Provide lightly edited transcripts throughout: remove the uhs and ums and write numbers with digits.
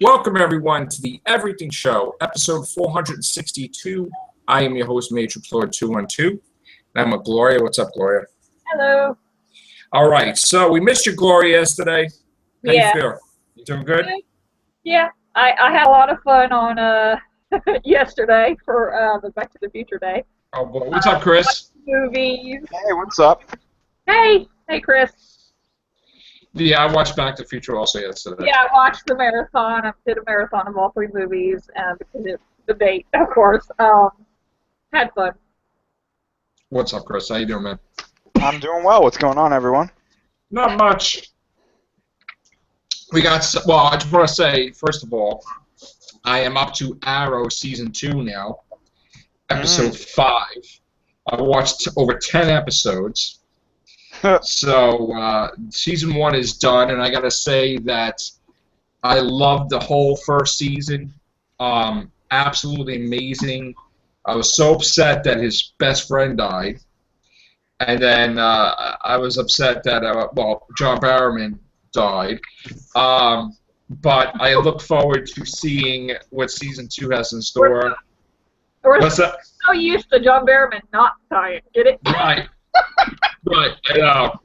Welcome, everyone, to the Everything Show, episode 462. I am your host, Matrix Lord 212, and I'm with Gloria. What's up, Gloria? Hello. All right, so we missed you, Gloria, yesterday. How you feel? You doing good? Yeah, I had a lot of fun on yesterday for the Back to the Future Day. Oh, boy. What's up, Chris? Movies. Hey, what's up? Hey, Chris. Yeah, I watched Back to the Future also yesterday. Yeah, I watched the marathon. I did a marathon of all three movies because it's debate, of course. Had fun. What's up, Chris? How you doing, man? I'm doing well. What's going on, everyone? Not much. We got, well, I just want to say, first of all, I am up to Arrow Season 2 now, Episode 5. I've watched over 10 episodes. So, Season 1 is done, and I got to say that I loved the whole first season. Absolutely amazing. I was so upset that his best friend died. And then I was upset that, John Barrowman died. But I look forward to seeing what Season 2 has in store. What's that? So used to John Barrowman not dying. Get it? Right. Right, I know.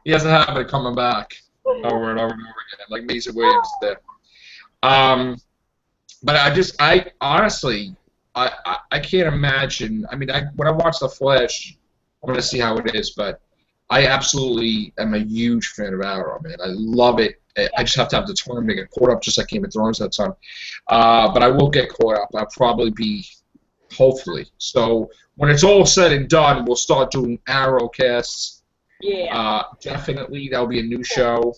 He has a habit of coming back over and over and over again, like Mason Williams did. But I honestly, I can't imagine. I mean, when I watch The Flash, I'm going to see how it is, but I absolutely am a huge fan of Arrow, man. I love it. I just have to have the time to get caught up, just like Game of Thrones that time. But I will get caught up. I'll probably be, hopefully. So when it's all said and done, we'll start doing Arrow casts. Yeah. Definitely, that'll be a new show.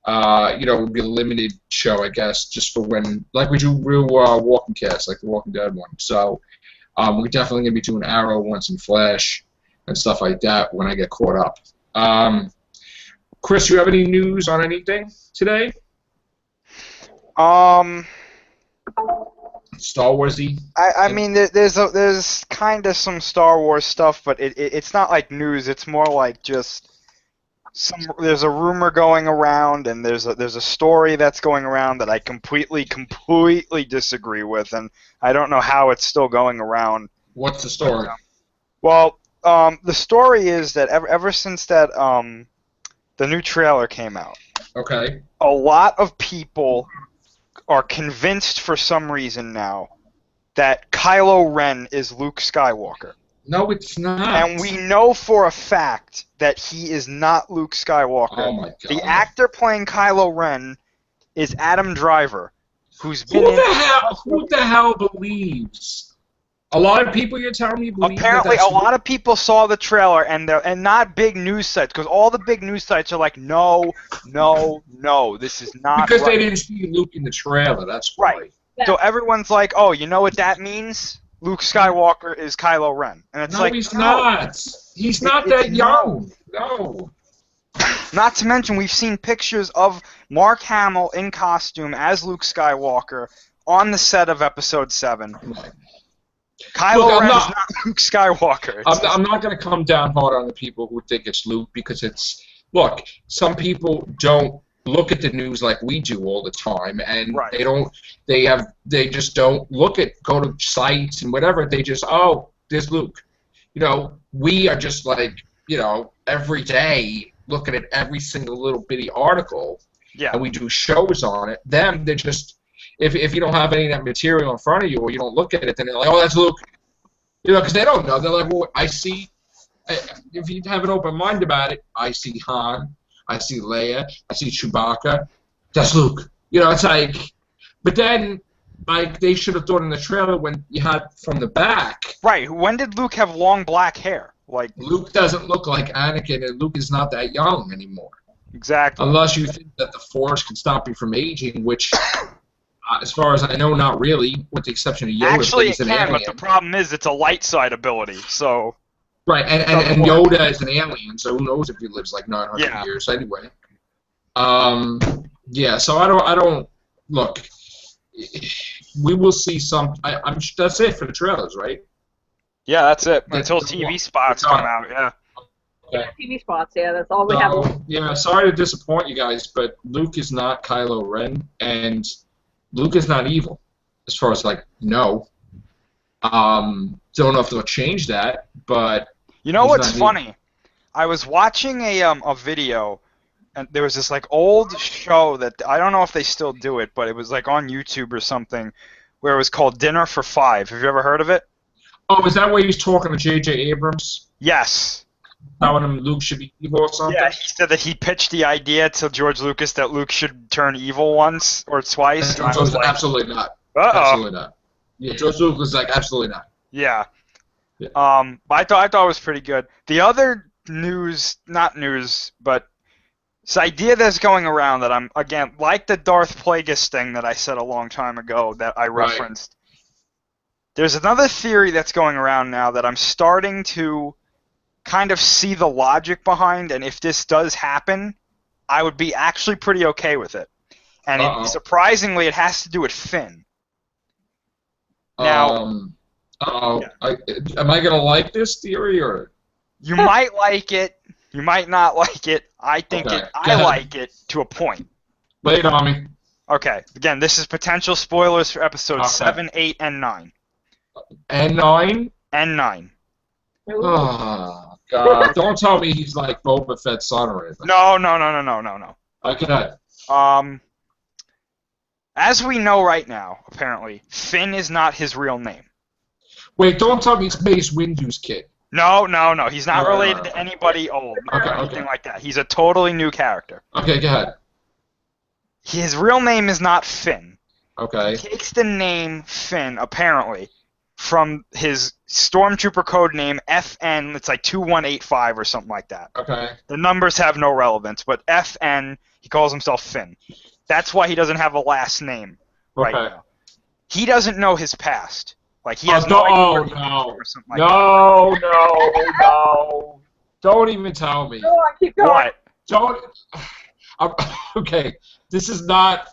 It'll be a limited show, I guess, just for when, like we do real Walking Cast, like the Walking Dead one. So we're definitely going to be doing Arrow once and Flash and stuff like that when I get caught up. Chris, you have any news on anything today? Star Warsy? I mean, there's kind of some Star Wars stuff, but it's not like news. It's more like just there's a rumor going around, and there's a story that's going around that I completely disagree with, and I don't know how it's still going around. What's the story? Well, the story is that ever since that the new trailer came out, okay, a lot of people are convinced for some reason now that Kylo Ren is Luke Skywalker. No, it's not. And we know for a fact that he is not Luke Skywalker. Oh my God. The actor playing Kylo Ren is Adam Driver, who's been Who the hell believes? A lot of people, you're telling me, believe apparently a lot of people saw the trailer, and not big news sites, because all the big news sites are like, no, this is not because right. they didn't see Luke in the trailer. That's why. Right. Yeah. So everyone's like, oh, you know what that means? Luke Skywalker is Kylo Ren, and it's no, like, he's not. He's not that young. No. Not to mention, we've seen pictures of Mark Hamill in costume as Luke Skywalker on the set of Episode 7. Kylo Ren is not Luke Skywalker. I'm not going to come down hard on the people who think it's Luke, because look, some people don't look at the news like we do all the time, and right. they just don't go to sites and whatever. They just, oh, there's Luke. We are just like, every day looking at every single little bitty article, and we do shows on it. They're just, if you don't have any of that material in front of you, or you don't look at it, then they're like, oh, that's Luke. Because they don't know. They're like, well, I see, if you have an open mind about it, I see Han, I see Leia, I see Chewbacca, that's Luke. It's like, but then, like, they should have done in the trailer when you had from the back. Right. When did Luke have long black hair? Like, Luke doesn't look like Anakin, and Luke is not that young anymore. Exactly. Unless you think that the Force can stop you from aging, which, as far as I know, not really, with the exception of Yoda. Actually, it can, but the problem is it's a light side ability, so... Right, and Yoda is an alien, so who knows if he lives like 900 years anyway. Yeah, so I don't look. We will see some. That's it for the trailers, right? Yeah, that's it. Until TV spots come out, yeah. Okay. TV spots. Yeah, that's all we have. So, yeah, sorry to disappoint you guys, but Luke is not Kylo Ren, and Luke is not evil, as far as like no. Don't know if they'll change that, but You know he's what's not evil. funny? I was watching a video, and there was this like old show that I don't know if they still do it, but it was like on YouTube or something, where it was called Dinner for Five. Have you ever heard of it? Oh, is that where he's talking to J.J. Abrams, Yes. telling him Luke should be evil or something? Yeah, he said that he pitched the idea to George Lucas that Luke should turn evil once or twice. And George was like, absolutely not. Absolutely not. Yeah, George Lucas was like, absolutely not. Yeah. Yeah. But I thought it was pretty good. The other news, not news, but this idea that's going around that I'm, again, like the Darth Plagueis thing that I said a long time ago that I Right. referenced. There's another theory that's going around now that I'm starting to kind of see the logic behind, and if this does happen, I would be actually pretty okay with it. And surprisingly, it has to do with Finn. Now, am I gonna like this theory or? you might like it, you might not like it. I think Okay, it. go I ahead. like it to a point. Lay it on me. Okay, again, this is potential spoilers for episodes Okay. 7, 8, and 9. And 9. And 9. Oh God! Don't tell me he's like Boba Fett's son or anything. No. Okay. As we know right now, apparently, Finn is not his real name. Wait! Don't tell me it's Mace Windu's kid. No. He's not related to anybody old or Okay, anything okay. like that. He's a totally new character. Okay, go ahead. His real name is not Finn. Okay. He takes the name Finn, apparently, from his Stormtrooper code name FN. It's like 2185 or something like that. Okay. The numbers have no relevance, but FN, he calls himself Finn. That's why he doesn't have a last name right Okay. now. He doesn't know his past. Like, he has no! idea Oh where he came no! from or something like No! Don't even tell me. Go on, keep going. What? Don't. Okay. This is not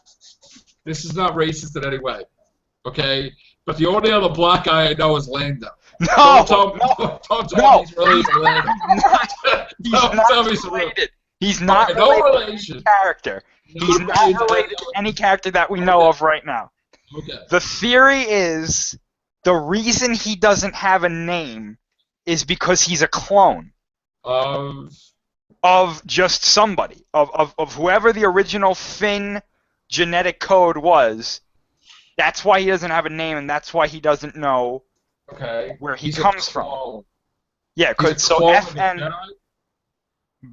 racist in any way. Okay. But the only other black guy I know is Lando. No! Don't tell me he's related to Lando. He's Don't not tell me he's related. He's not Okay, no related to relation. any character. He's not related to any character that we know of right now. Okay. The theory is the reason he doesn't have a name is because he's a clone of just somebody, of whoever the original Finn genetic code was. That's why he doesn't have a name, and that's why he doesn't know where he comes from. Yeah, because so FN,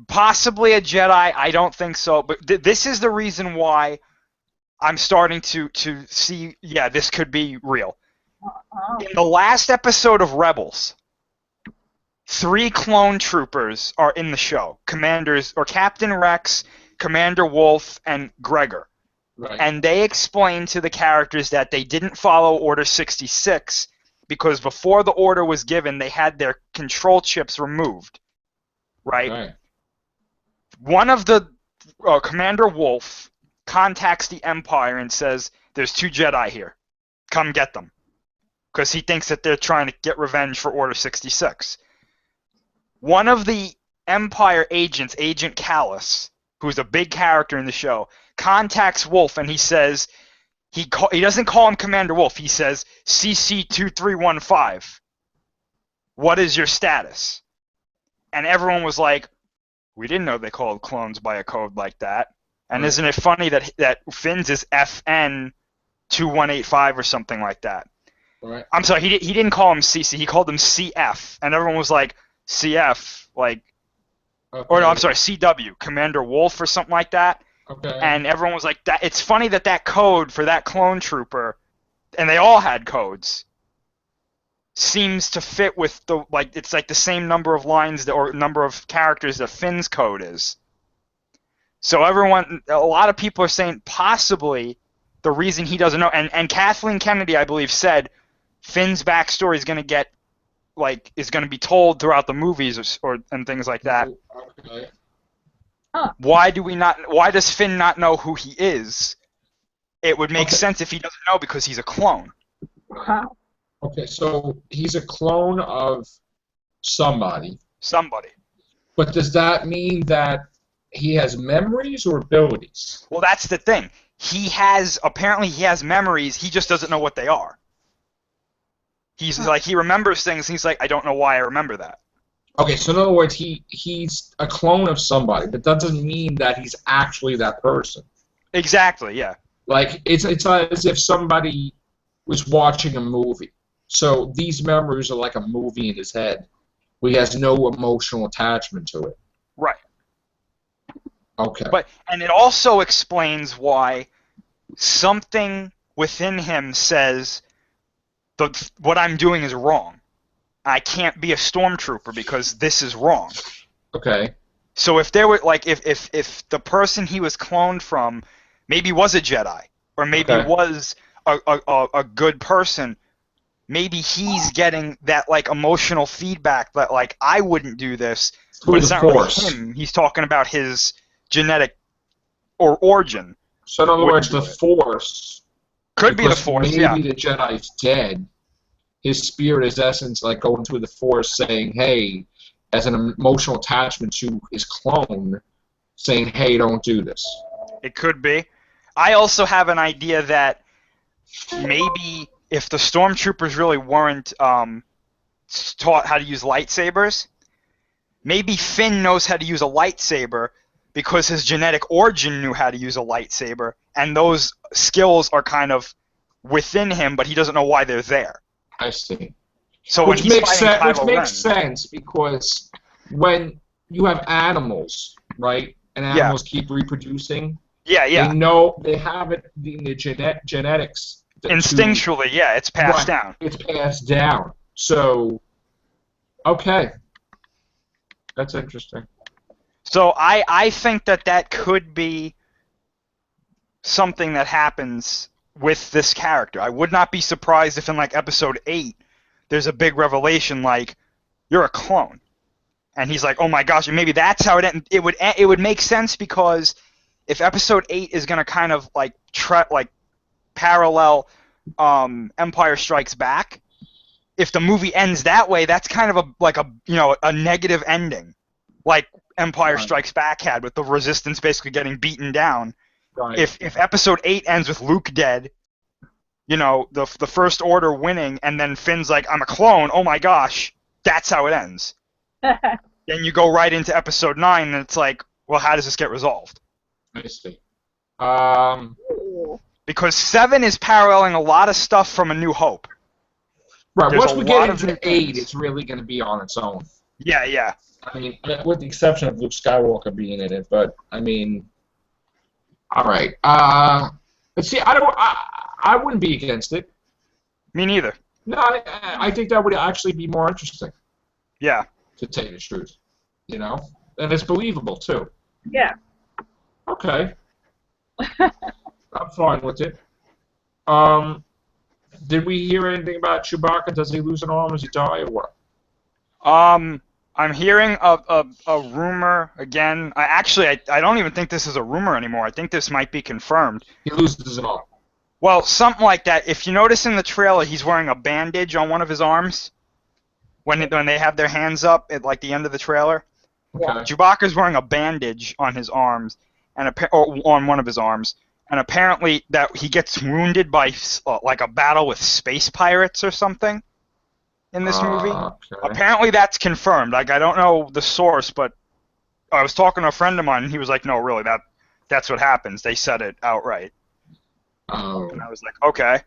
possibly a Jedi. I don't think so, but this is the reason why I'm starting to see. Yeah, this could be real. In the last episode of Rebels, 3 clone troopers are in the show. Commanders, or Captain Rex, Commander Wolf, and Gregor. Right. And they explain to the characters that they didn't follow Order 66 because before the order was given, they had their control chips removed. Right? One of the Commander Wolf contacts the Empire and says, "There's 2 Jedi here. Come get them." Because he thinks that they're trying to get revenge for Order 66. One of the Empire agents, Agent Callus, who's a big character in the show, contacts Wolf and he says, he doesn't call him Commander Wolf, he says, CC-2315. What is your status? And everyone was like, we didn't know they called clones by a code like that. And isn't it funny that Finn's is FN-2185 or something like that? Right. I'm sorry, he didn't call him CC, he called him CF. And everyone was like, CF, like, or no, I'm sorry, CW, Commander Wolf or something like that. Okay. And everyone was like, that. It's funny that code for that clone trooper, and they all had codes, seems to fit with the, like, it's like the same number of lines or number of characters that Finn's code is. So a lot of people are saying possibly the reason he doesn't know, and Kathleen Kennedy, I believe, said Finn's backstory is going to get, like, is going to be told throughout the movies and things like that. Okay. Huh. Why does Finn not know who he is? It would make sense if he doesn't know because he's a clone. Wow. Okay, so he's a clone of somebody. Somebody. But does that mean that he has memories or abilities? Well, that's the thing. Apparently he has memories, he just doesn't know what they are. He's like, he remembers things, and he's like, I don't know why I remember that. Okay, so in other words, he's a clone of somebody, but that doesn't mean that he's actually that person. Exactly, yeah. Like, it's as if somebody was watching a movie. So these memories are like a movie in his head. He has no emotional attachment to it. Right. Okay. And it also explains why something within him says what I'm doing is wrong. I can't be a stormtrooper because this is wrong. Okay. So if there were if the person he was cloned from maybe was a Jedi or maybe was a good person, maybe he's getting that like emotional feedback that like I wouldn't do this, but it's not really him. He's talking about his genetic or origin. So in other words, the Force could be the Force. Maybe the Jedi's dead. His spirit, his essence, like going through the Force, saying, "Hey," as an emotional attachment to his clone, saying, "Hey, don't do this." It could be. I also have an idea that maybe if the stormtroopers really weren't taught how to use lightsabers, maybe Finn knows how to use a lightsaber because his genetic origin knew how to use a lightsaber, and those skills are kind of within him, but he doesn't know why they're there. I see. So which makes sense because when you have animals, right, and animals keep reproducing, they know they have it in the genetics. Instinctually, it's passed down. It's passed down. So, okay, that's interesting. So I think that could be something that happens with this character. I would not be surprised if in like episode 8 there's a big revelation like you're a clone. And he's like, "Oh my gosh," and maybe that's how it would make sense because if episode 8 is going to kind of like parallel Empire Strikes Back, if the movie ends that way, that's kind of a negative ending. Like Empire Strikes Back had with the Resistance basically getting beaten down. Right. If episode 8 ends with Luke dead, the First Order winning, and then Finn's like, "I'm a clone, oh my gosh," that's how it ends. Then you go right into episode 9, and it's like, well, how does this get resolved? I see. Because 7 is paralleling a lot of stuff from A New Hope. Right, once we get into 8, it's really going to be on its own. Yeah. I mean, with the exception of Luke Skywalker being in it, but I mean, all right. Let's see. I wouldn't be against it. Me neither. No, I think that would actually be more interesting. Yeah. To tell you the truth, and it's believable too. Yeah. Okay. I'm fine with it. Did we hear anything about Chewbacca? Does he lose an arm? Does he die, or what? I'm hearing a rumor again. I don't even think this is a rumor anymore. I think this might be confirmed. He loses an arm. Well, something like that. If you notice in the trailer, he's wearing a bandage on one of his arms. When they have their hands up at like the end of the trailer, okay. Chewbacca's wearing a bandage on his arms or on one of his arms, and apparently that he gets wounded by like a battle with space pirates or something in this movie. Okay. Apparently that's confirmed. Like I don't know the source, but I was talking to a friend of mine, and he was like, "No, really, that's what happens. They said it outright." Oh. And I was like, "Okay."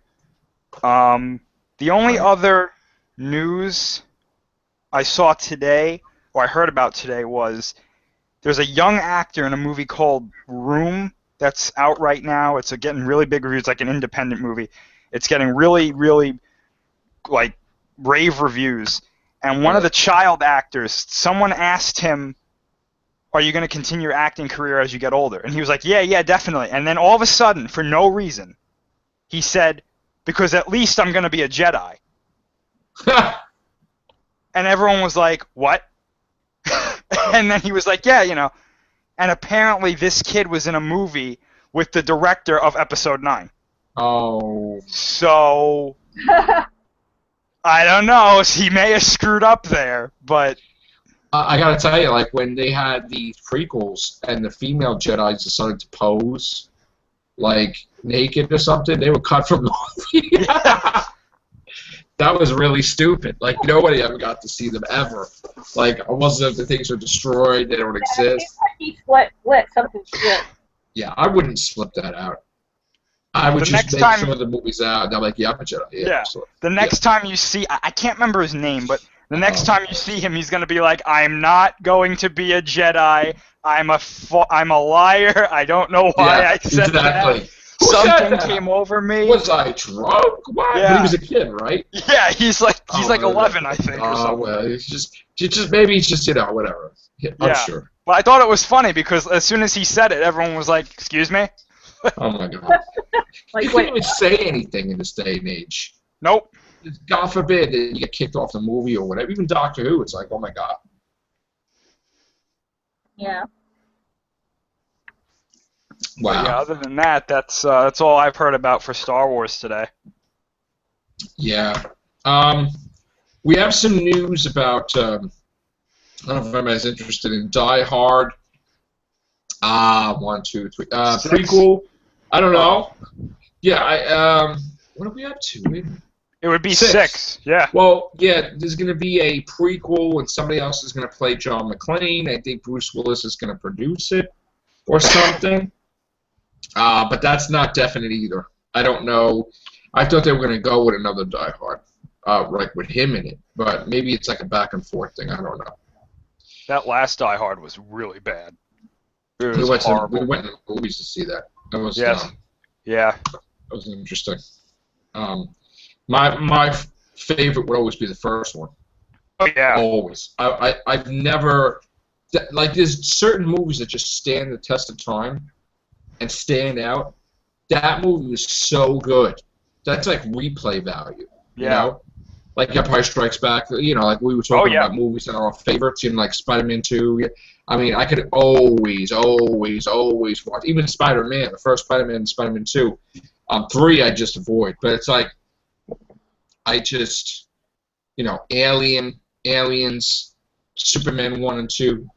The only other news I saw today, or I heard about today, was there's a young actor in a movie called Room that's out right now. It's getting really big reviews. It's like an independent movie. It's getting really, really like rave reviews. And one of the child actors, someone asked him, "Are you going to continue your acting career as you get older?" And he was like, "Yeah, definitely." And then all of a sudden, for no reason, he said, "Because at least I'm going to be a Jedi." And everyone was like, "What?" And then he was like, "Yeah, And apparently this kid was in a movie with the director of Episode 9. Oh. So, I don't know. He may have screwed up there, but I gotta tell you, like when they had the prequels and the female Jedi's decided to pose like naked or something, they were cut from the movie. That was really stupid. Like nobody ever got to see them ever. Like most of the things are destroyed; they don't exist. He split something split. Yeah, I wouldn't slip that out. I would just make sure the movie's out. And I'm like, yeah, I'm a Jedi. Yeah. So, the next time you see, I can't remember his name, but the next time you see him, he's gonna be like, "I'm not going to be a Jedi. I'm a liar. I don't know why I said that. Something came over me. Was I drunk? What? Yeah. But he was a kid, right? Yeah, he's like 11, I think. Or something. Well, it's just maybe it's just whatever. I'm sure. But I thought it was funny because as soon as he said it, everyone was like, "Excuse me." Oh my god! You can't even say anything in this day and age. Nope. God forbid that you get kicked off the movie or whatever. Even Doctor Who, it's like, oh my god. Yeah. Wow. But yeah. Other than that, that's all I've heard about for Star Wars today. Yeah. We have some news about. I don't know if anybody's interested in Die Hard. 1, 2, 3. Prequel. I don't know. Yeah. What are we up to? It would be 6. Yeah. Well, yeah. There's going to be a prequel, and somebody else is going to play John McClane. I think Bruce Willis is going to produce it, or something. But that's not definite either. I don't know. I thought they were going to go with another Die Hard, like with him in it. But maybe it's like a back and forth thing. I don't know. That last Die Hard was really bad. It We was horrible. we went to the movies to see that. That was yeah. That was interesting. My favorite would always be the first one. Oh yeah. Always. I've never like there's certain movies that just stand the test of time and stand out. That movie was so good. That's like replay value. Yeah. You know? Like Empire Strikes Back, like we were talking about movies that are our favorites, like Spider-Man 2. I mean, I could always watch, even Spider-Man, the first Spider-Man and Spider-Man 2. 3 I just avoid, but it's like, I just, Aliens, Superman 1 and 2,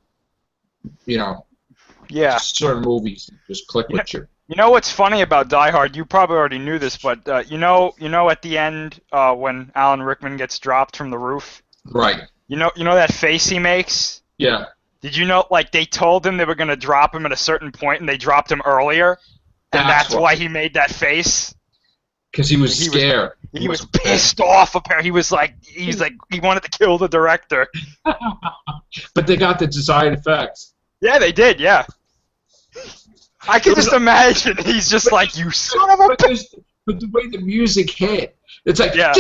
certain movies just click with you. You know what's funny about Die Hard? You probably already knew this, but you know at the end when Alan Rickman gets dropped from the roof. Right. You know that face he makes. Yeah. Did you know? Like they told him they were gonna drop him at a certain point, and they dropped him earlier, and that's why he made that face. Because he was scared. He was pissed off. Apparently, he was like he wanted to kill the director. But they got the desired effects. Yeah, they did. Yeah. I can just imagine he's just like, you son of a bitch. But the way the music hit, it's like, yeah.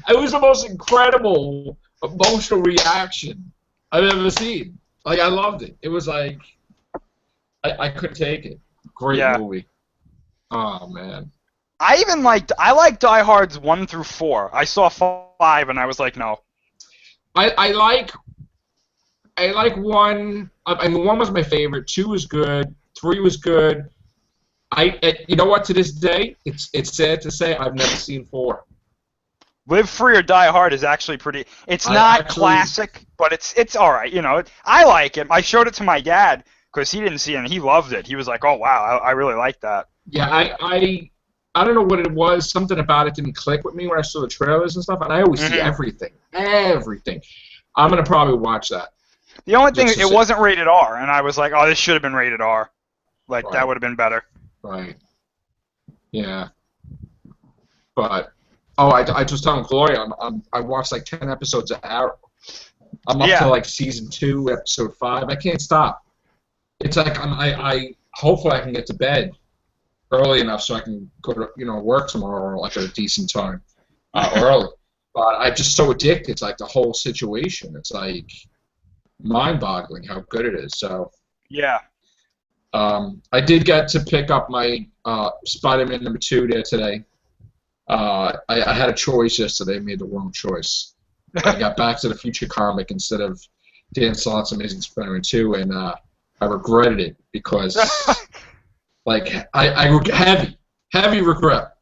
It was the most incredible emotional reaction I've ever seen. Like, I loved it. It was like, I couldn't take it. Great movie. Oh, man. I like Die Hards 1 through 4. I saw 5 and I was like, no. I like 1. I mean, 1 was my favorite. 2 was good. 3 was good. You know what? To this day, it's sad to say I've never seen 4. Live Free or Die Hard is actually pretty. It's not classic, but it's all right. I like it. I showed it to my dad because he didn't see it and he loved it. He was like, "Oh wow, I really like that." Yeah, I don't know what it was. Something about it didn't click with me when I saw the trailers and stuff. And I always see everything. I'm gonna probably watch that. The only thing, it wasn't rated R, and I was like, oh, this should have been rated R. Like, that would have been better. Right. Yeah. But, I just telling Gloria, I watched like 10 episodes of Arrow. I'm up to like season 2, episode 5. I can't stop. It's like, hopefully I can get to bed early enough so I can go to, work tomorrow like at a decent time early. But I'm just so addicted. It's like the whole situation. It's like mind-boggling how good it is. So yeah, I did get to pick up my Spider-Man number 2 there today. I had a choice yesterday. I made the wrong choice. I got Back to the Future comic instead of Dan Slott's Amazing Spider-Man 2, and I regretted it because, like, I heavy regret.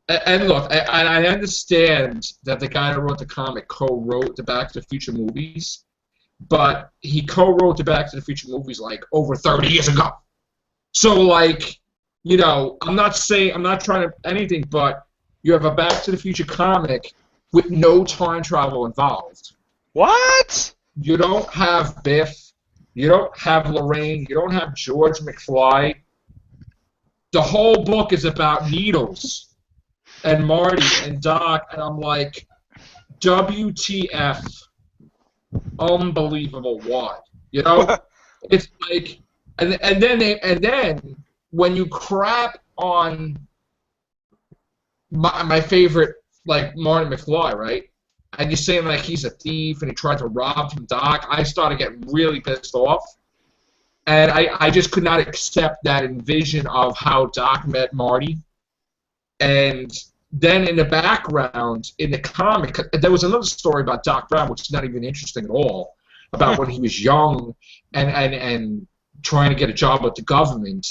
And look, I understand that the guy that wrote the comic co-wrote the Back to the Future movies, but he co-wrote the Back to the Future movies like over 30 years ago. So like, I'm not trying to anything, but you have a Back to the Future comic with no time travel involved. What? You don't have Biff, you don't have Lorraine, you don't have George McFly. The whole book is about Needles and Marty and Doc, and I'm like, WTF, unbelievable what? It's like, and then when you crap on my favorite, like Marty McFly, right? And you're saying like he's a thief and he tried to rob from Doc, I started getting really pissed off. And I just could not accept that vision of how Doc met Marty. And then in the background, in the comic, there was another story about Doc Brown, which is not even interesting at all, about when he was young and trying to get a job with the government.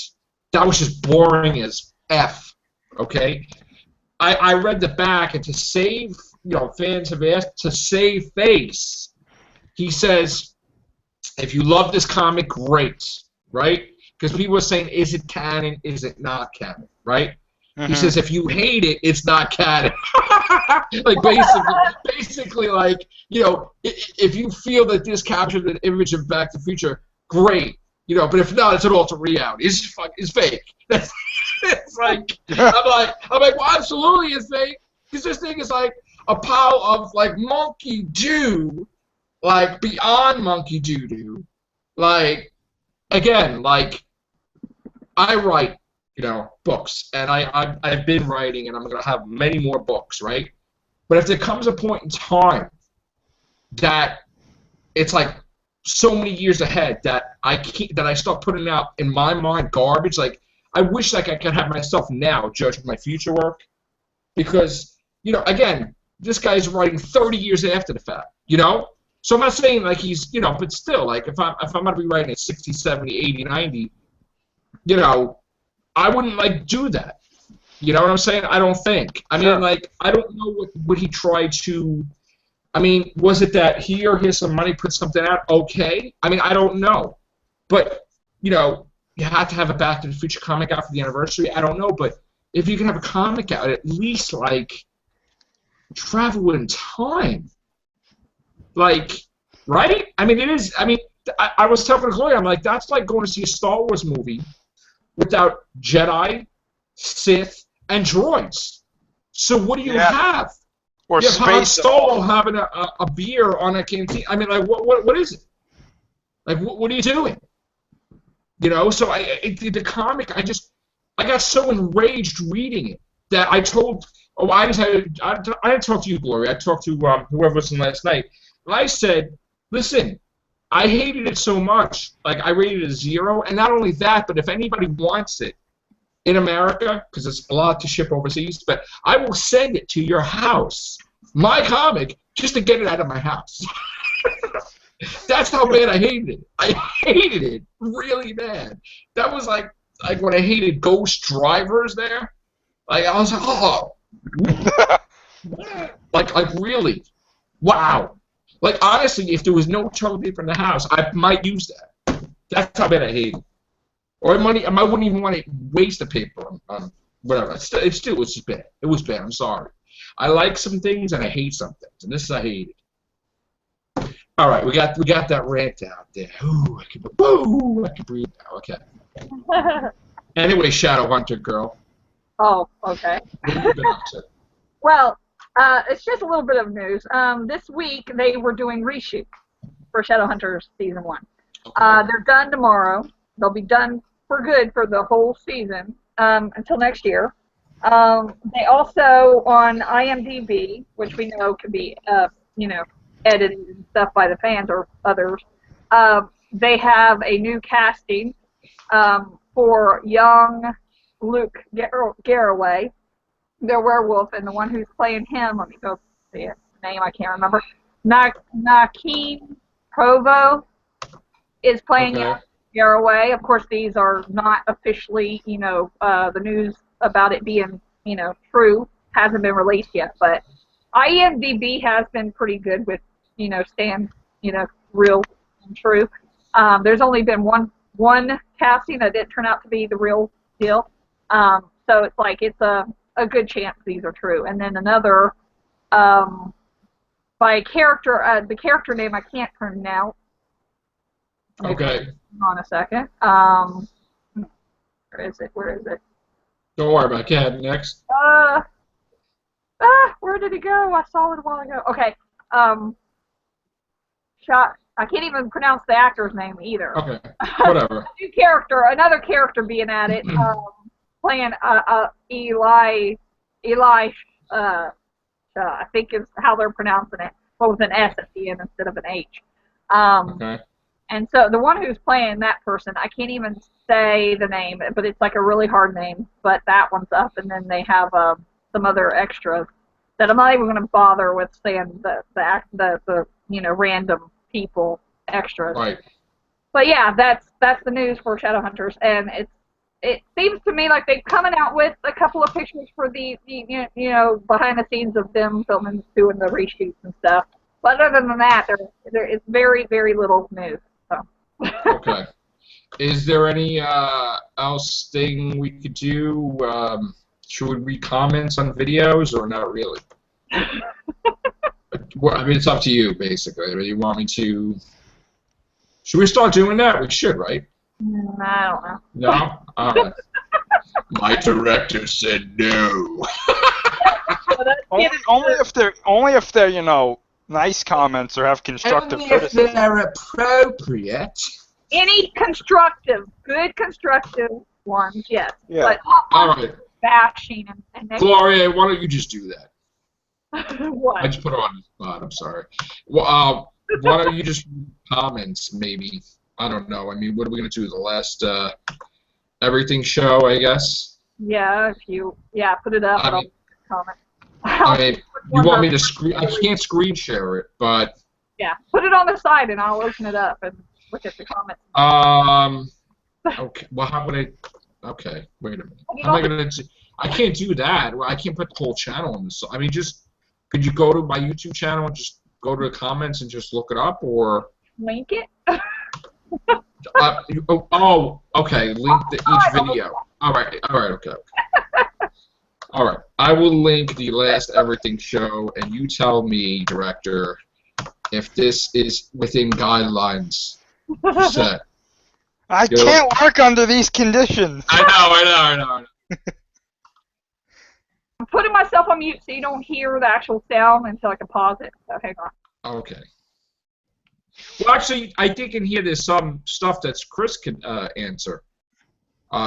That was just boring as F, okay? I read the back, and to save, fans have asked, to save face, he says, if you love this comic, great, right? Because people are saying, is it canon, is it not canon, right? Mm-hmm. He says, if you hate it, it's not canon. Like, basically, like, if you feel that this captured an image of Back to the Future, great. But if not, it's an alternate reality. It's fake. It's like, I'm like, well, absolutely it's fake. Because this thing is like a pile of, like, monkey doo, like, beyond monkey doo-doo. Like, again, like, I write, books, and I've been writing, and I'm going to have many more books, right? But if there comes a point in time that it's like so many years ahead that I start putting out, in my mind, garbage, like, I wish like I could have myself now judge my future work, because, again, this guy's writing 30 years after the fact, So I'm not saying like he's, but still, like if I'm going to be writing at 60, 70, 80, 90, I wouldn't like do that. You know what I'm saying? I don't think. I mean, like, I don't know what he tried to. I mean, was it that he or his some money put something out? Okay. I mean, I don't know, but you have to have a Back to the Future comic out for the anniversary. I don't know, but if you can have a comic out, at least like travel in time. Like, right? I mean, it is. I mean, I was talking to Gloria. I'm like, that's like going to see a Star Wars movie without Jedi, Sith, and droids. So what do you have? Or you have space Han Solo having a beer on a canteen. I mean, like, what is it? Like, what are you doing? So the comic, I got so enraged reading it that I told. Oh, I didn't talk to you, Gloria. I talked to whoever was in last night. And I said, listen, I hated it so much. Like, I rated it a 0. And not only that, but if anybody wants it in America, because it's a lot to ship overseas, but I will send it to your house, my comic, just to get it out of my house. That's how bad I hated it. I hated it really bad. That was like when I hated Ghost Drivers there. Like, I was like, oh. like really. Wow. Like, honestly, if there was no toilet paper in the house, I might use that. That's how bad I hate it. Or I wouldn't even want to waste the paper on whatever. It was just bad. It was bad. I'm sorry. I like some things and I hate some things, and this I hated. All right, we got that rant out there. Ooh, I can breathe now. Okay. Anyway, Shadow Hunter girl. Oh, okay. What have you been up to? Well, it's just a little bit of news. This week they were doing reshoots for Shadowhunters Season 1. Okay. They're done tomorrow. They'll be done for good for the whole season until next year. They also, on IMDb, which we know can be, edited and stuff by the fans or others, they have a new casting for young Luke Garraway, their werewolf, and the one who's playing him, let me go see his name, I can't remember, Nakeem Provo is playing young Garraway. Of course, these are not officially, the news about it being, true hasn't been released yet. But IMDb has been pretty good with, staying, real and true. There's only been one casting that didn't turn out to be the real deal. So it's like it's a good chance these are true. And then another by character, the character name I can't pronounce. Okay. Hang on a second. Where is it? Where is it? Don't worry about it. Cat, next. Where did it go? I saw it a while ago. Okay. I can't even pronounce the actor's name either. Okay. Whatever. Another character being at it, playing Eli. I think is how they're pronouncing it, but with an S at the end instead of an H. Okay. And so the one who's playing that person, I can't even say the name, but it's like a really hard name. But that one's up, and then they have some other extras that I'm not even going to bother with saying the random people extras. Right. But yeah, that's the news for Shadowhunters, and it seems to me like they're coming out with a couple of pictures for the behind the scenes of them filming, doing the reshoots and stuff. But other than that, there is very, very little news. So. Okay. Is there any else thing we could do? Should we read comments on videos or not really? Well, I mean, it's up to you, basically. Do you want me to? Should we start doing that? We should, right? I don't know. No? All right. My director said no. only if they're nice comments or have constructive criticism. If they're appropriate. Any good constructive ones, yes. Yeah. But All right. bashing and Gloria, why don't you just do that? What? I just put her on the spot. I'm sorry. Well, why don't you just comments, maybe? I don't know. I mean, what are we going to do? The last everything show, I guess? Yeah, put it up. I mean, comment. I mean, you want me to screen? I can't screen share it, but... Yeah, put it on the side and I'll open it up and look at the comments. Okay. Well, how would I... Okay, wait a minute. How am I going to... I can't do that. Well, I can't put the whole channel on this. I mean, just... Could you go to my YouTube channel and just go to the comments and just look it up, or... Link it? Okay. Link each video. All right, okay. All right. I will link the last everything show, and you tell me, director, if this is within guidelines set. I can't work under these conditions. I know. I'm putting myself on mute so you don't hear the actual sound until I can pause it. So hang on. Okay. Well, actually, I think in here there's some stuff that Chris can answer.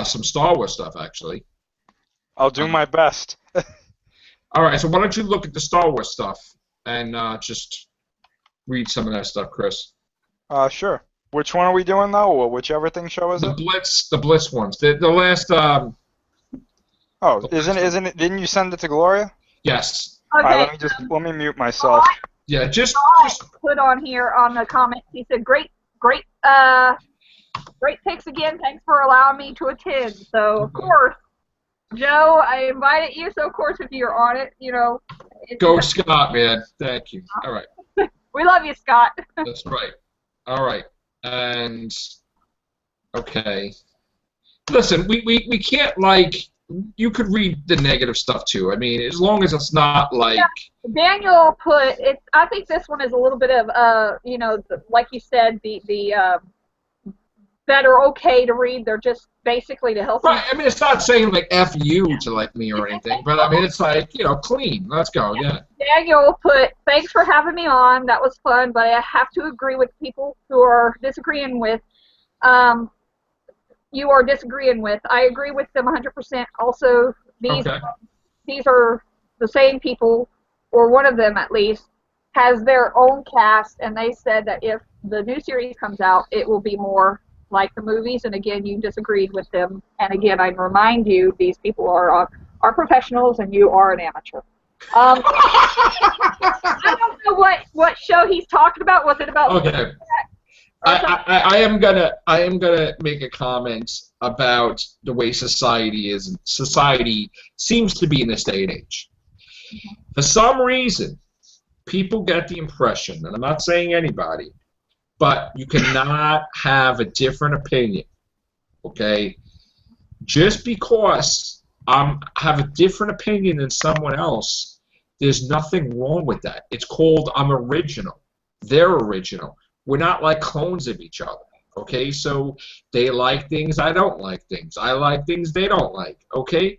Some Star Wars stuff, actually. I'll do my best. All right, so why don't you look at the Star Wars stuff and just read some of that stuff, Chris? Sure. Which one are we doing, though? Or which everything show is it? The Blitz ones. The last... isn't it? Didn't you send it to Gloria? Okay. Yes. All right, let me mute myself. Yeah, just put on here on the comments. He said, "Great picks again. Thanks for allowing me to attend." So of course, Joe, I invited you. So of course, if you're on it, go Scott, man. Thank you. All right. We love you, Scott. That's right. All right. And okay. Listen, we can't you could read the negative stuff too. I mean, as long as it's not like. Yeah. Daniel put it. I think this one is a little bit of like you said, the that are okay to read. They're just basically to help. Right. I mean, it's not saying like F you to like me or anything, but I mean, it's like clean. Let's go. Yeah. Daniel put, "Thanks for having me on. That was fun, but I have to agree with people who are disagreeing with." You are disagreeing with. I agree with them 100%. Also, these are the same people, or one of them at least, has their own cast, and they said that if the new series comes out, it will be more like the movies. And again, you disagreed with them. And again, I remind you, these people are professionals, and you are an amateur. I don't know what show he's talking about. Was it about? Okay. I am gonna make a comment about the way society is. Society seems to be in this day and age. For some reason, people get the impression, and I'm not saying anybody, but you cannot have a different opinion, okay? Just because I have a different opinion than someone else, there's nothing wrong with that. It's called I'm original. They're original. We're not like clones of each other, okay? So they like things, I don't like things. I like things they don't like, okay?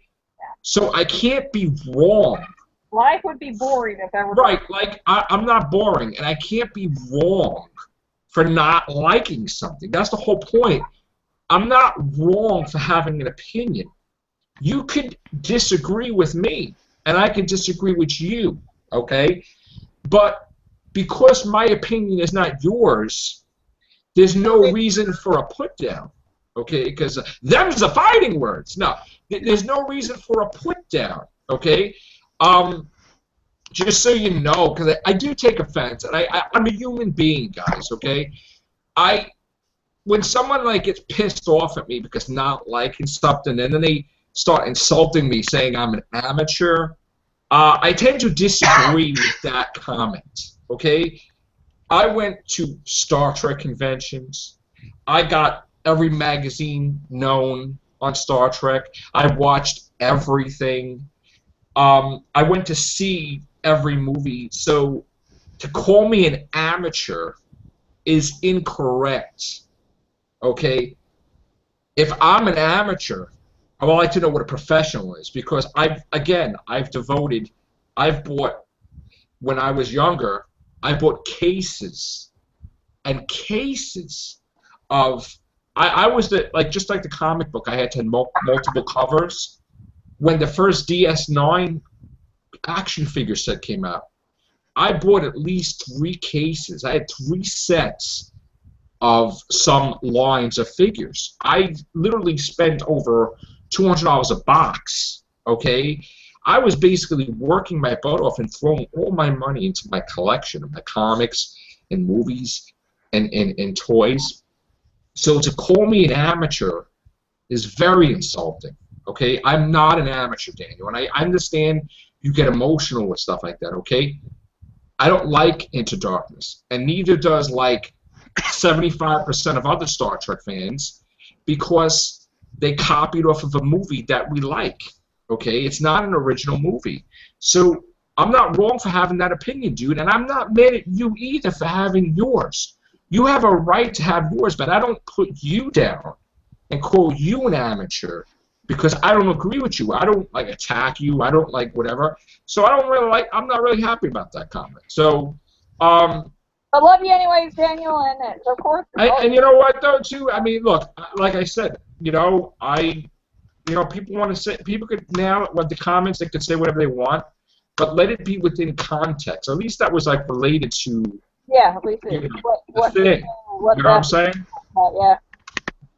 So I can't be wrong. Life would be boring if ever. Right, like I'm not boring, and I can't be wrong for not liking something. That's the whole point. I'm not wrong for having an opinion. You could disagree with me, and I can disagree with you, okay? But because my opinion is not yours, there's no reason for a put down, okay? Because them's the fighting words. No, there's no reason for a put down, okay? Just so you know, because I do take offense, and I'm a human being, guys, okay? When someone like gets pissed off at me because not liking something, and then they start insulting me, saying I'm an amateur, I tend to disagree with that comment, okay? I went to Star Trek conventions. I got every magazine known on Star Trek. I watched everything. I went to see every movie. So to call me an amateur is incorrect, okay? If I'm an amateur, I would like to know what a professional is, because I've bought, when I was younger, I bought cases and cases of, I was just like the comic book, I had to multiple covers. When the first DS9 action figure set came out, I bought at least 3 cases. I had 3 sets of some lines of figures. I literally spent over $200 a box, okay? I was basically working my butt off and throwing all my money into my collection of my comics and movies and toys. So to call me an amateur is very insulting, okay? I'm not an amateur, Daniel, and I understand you get emotional with stuff like that, okay? I don't like Into Darkness, and neither does like 75% of other Star Trek fans, because they copied off of a movie that we like, okay? It's not an original movie. So I'm not wrong for having that opinion, dude, and I'm not mad at you either for having yours. You have a right to have yours, but I don't put you down and call you an amateur because I don't agree with you. I don't like attack you. I don't like whatever. So I don't really like. I'm not really happy about that comment. So, I love you anyways, Daniel, and of course. And you know what though, too. I mean, look, like I said, people want to say, people could now with the comments, they could say whatever they want, but let it be within context. At least that was like related to. Yeah, at least the thing. You know what I'm saying? Yeah.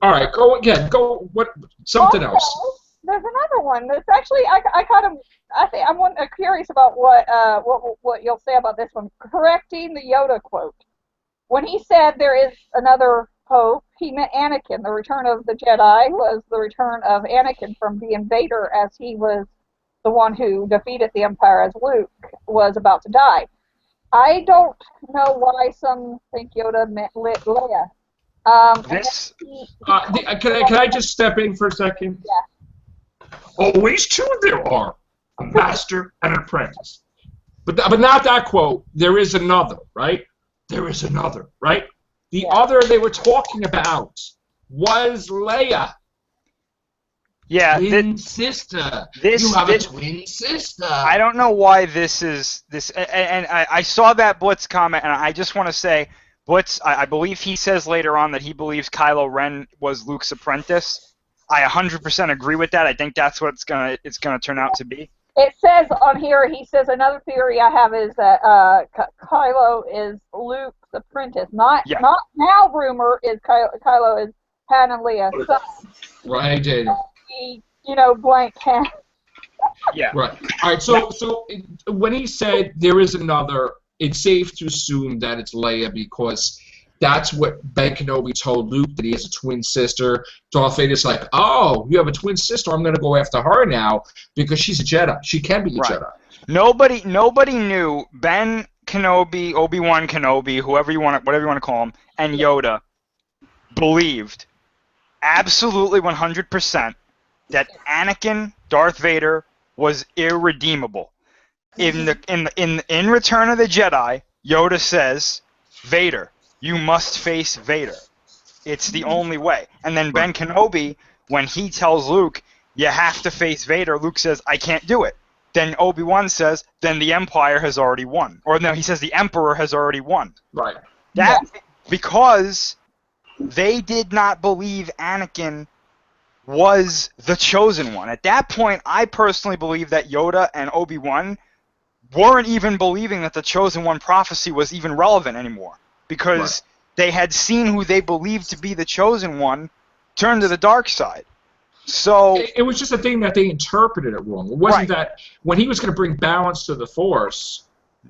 All right, go again. Go something else. There's another one. That's actually I'm curious about what you'll say about this one. Correcting the Yoda quote. When he said there is another Pope, he meant Anakin. The return of the Jedi was the return of Anakin from the invader, as he was the one who defeated the Empire as Luke was about to die. I don't know why some think Yoda meant Leia. Can I just step in for a second? Yeah. Always two there are, a master and an apprentice. But not that quote. There is another, right? There is another, right? The other they were talking about was Leia. Yeah, twin sister. You have a twin sister. I don't know why this is this, and I saw that Blitz comment, and I just want to say, Blitz, I believe he says later on that he believes Kylo Ren was Luke's apprentice. I 100% agree with that. I think that's what it's gonna turn out to be. It says on here, he says, another theory I have is that Kylo is Luke's apprentice. Not now rumor is Kylo is Han and Leia's son. Right, Daniel. Blank Han. Yeah. Right. All right. So when he said there is another, it's safe to assume that it's Leia because that's what Ben Kenobi told Luke, that he has a twin sister. Darth Vader's like, oh, you have a twin sister. I'm going to go after her now because she's a Jedi. She can be a Right. Jedi. Nobody knew Ben Kenobi, Obi-Wan Kenobi, whatever you want to call him, and Yoda believed absolutely 100% that Anakin, Darth Vader, was irredeemable. In Return of the Jedi, Yoda says, Vader, you must face Vader. It's the only way. And then Ben Kenobi, when he tells Luke, you have to face Vader, Luke says, I can't do it. Then Obi-Wan says, then the Empire has already won. Or no, he says the Emperor has already won. Right. Because they did not believe Anakin was the chosen one. At that point, I personally believe that Yoda and Obi-Wan weren't even believing that the chosen one prophecy was even relevant anymore. Because they had seen who they believed to be the chosen one turn to the dark side. So it was just a thing that they interpreted it wrong. It wasn't that when he was going to bring balance to the Force,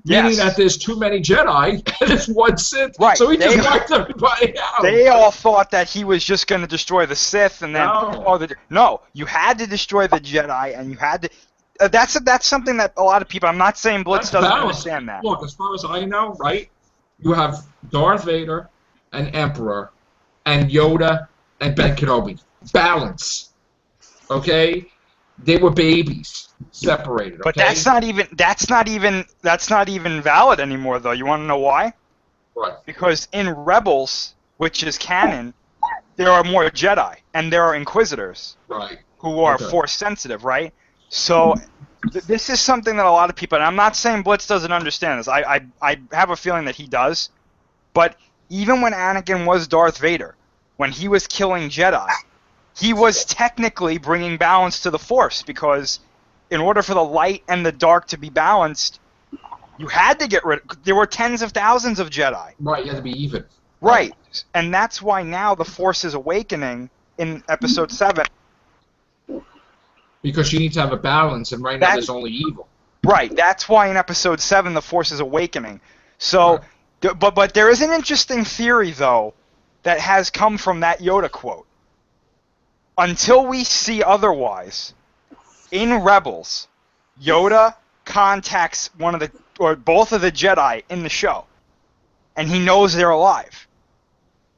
meaning that there's too many Jedi and there's one Sith, so he just wiped everybody out. They all thought that he was just going to destroy the Sith, and then no, you had to destroy the Jedi, and you had to. That's something that a lot of people. I'm not saying Blitz doesn't understand that. Look, as far as I know, right, you have Darth Vader, and Emperor, and Yoda, and Ben Kenobi. Balance. Okay, they were babies, separated. Okay? But that's not even valid anymore, though. You want to know why? Right. Because in Rebels, which is canon, there are more Jedi and there are Inquisitors, who are Force sensitive, right? So this is something that a lot of people, and I'm not saying Blitz doesn't understand this. I have a feeling that he does, but even when Anakin was Darth Vader, when he was killing Jedi, he was technically bringing balance to the Force, because in order for the light and the dark to be balanced, you had to get rid of... There were tens of thousands of Jedi. Right, you had to be even. Right, and that's why now the Force is awakening in Episode 7. Because you need to have a balance, and right now there's only evil. Right, that's why in Episode 7 the Force is awakening. So, but there is an interesting theory, though, that has come from that Yoda quote. Until we see otherwise, in Rebels, Yoda contacts both of the Jedi in the show, and he knows they're alive.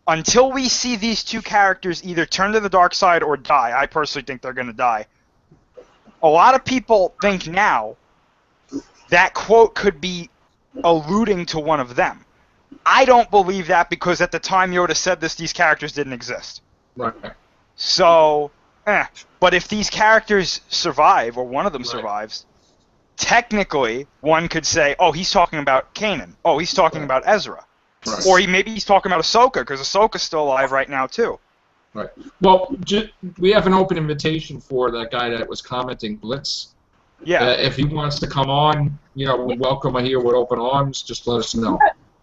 Until we see these two characters either turn to the dark side or die, I personally think they're going to die. A lot of people think now that quote could be alluding to one of them. I don't believe that, because at the time Yoda said this, these characters didn't exist. Right. So, but if these characters survive, or one of them survives, technically one could say, oh, he's talking about Kanan. Oh, he's talking about Ezra. Right. Or maybe he's talking about Ahsoka, because Ahsoka's still alive right now, too. Right. Well, we have an open invitation for that guy that was commenting, Blitz. Yeah. If he wants to come on, we welcome him here with open arms. Just let us know.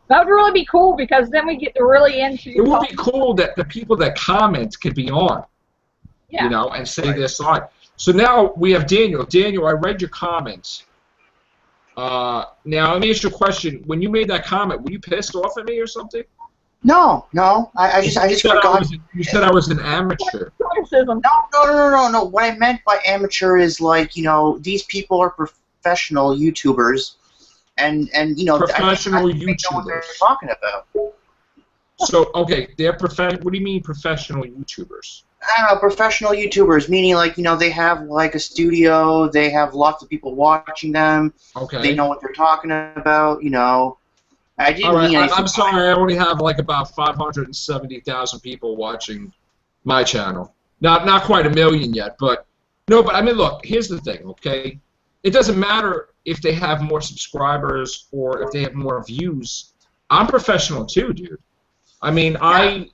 That would really be cool, because then we get to really into... It would be cool that the people that comment could be on, yeah. And say their side. So now we have Daniel. Daniel, I read your comments. Now, let me ask you a question. When you made that comment, were you pissed off at me or something? No. I just forgot. You said I was an amateur. No. What I meant by amateur is, like, these people are professional YouTubers. And professional I think know what they're YouTubers. talking about. So, okay, they're what do you mean professional YouTubers? I don't know, professional YouTubers, meaning, like, they have, like, a studio, they have lots of people watching them, they know what they're talking about, I didn't mean anything. I'm sorry, I only have, like, about 570,000 people watching my channel. Not quite a million yet, but, I mean, look, here's the thing, okay? It doesn't matter if they have more subscribers or if they have more views. I'm professional too, dude. I mean, and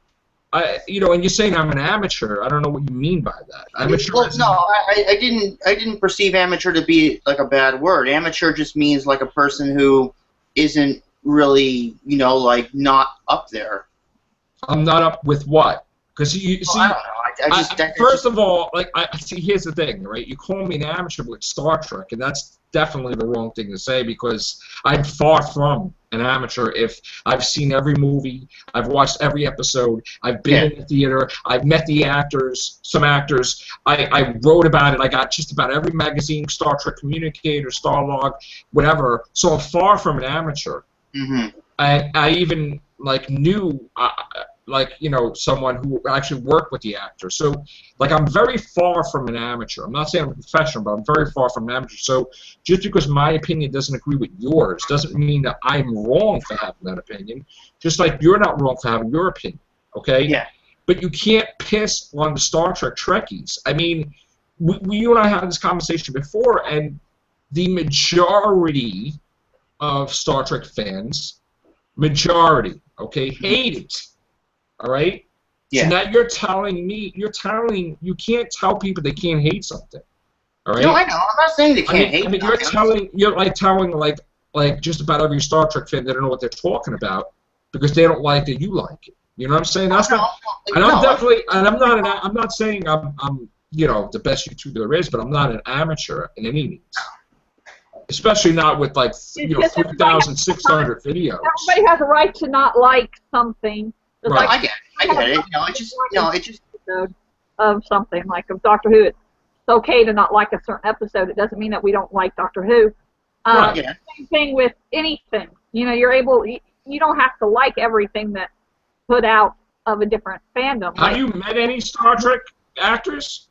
you're saying I'm an amateur. I don't know what you mean by that. Amateur. Well, no, I didn't perceive amateur to be like a bad word. Amateur just means like a person who isn't really, like not up there. I'm not up with what? Because you see. I don't know. First of all, like, here's the thing, right? You call me an amateur with Star Trek, and that's definitely the wrong thing to say, because I'm far from an amateur if I've seen every movie, I've watched every episode, I've been in the theater, I've met the actors, some actors, I wrote about it, I got just about every magazine, Star Trek Communicator, Starlog, whatever, so I'm far from an amateur. Mm-hmm. I even knew someone who actually worked with the actor. So I'm very far from an amateur. I'm not saying I'm a professional, but I'm very far from an amateur. So just because my opinion doesn't agree with yours doesn't mean that I'm wrong for having that opinion. Just like you're not wrong for having your opinion. Okay? Yeah. But you can't piss on the Star Trek Trekkies. I mean, you and I had this conversation before, and the majority of Star Trek fans, hate it. All right? Yeah. So now you're telling me, you can't tell people they can't hate something. All right? No, I know. I'm not saying they can't hate. I mean, you're telling just about every Star Trek fan they don't know what they're talking about because they don't like that you like it. You know what I'm saying? That's not. And I'm definitely, and I'm not saying I'm the best YouTuber there is, but I'm not an amateur in any means. Especially not with 3,600 videos. Everybody has a right to not like something. Right. I get it. It just of something like of Doctor Who. It's okay to not like a certain episode. It doesn't mean that we don't like Doctor Who. Right. Same thing with anything. You're able. You don't have to like everything that's put out of a different fandom. Have you met any Star Trek actors?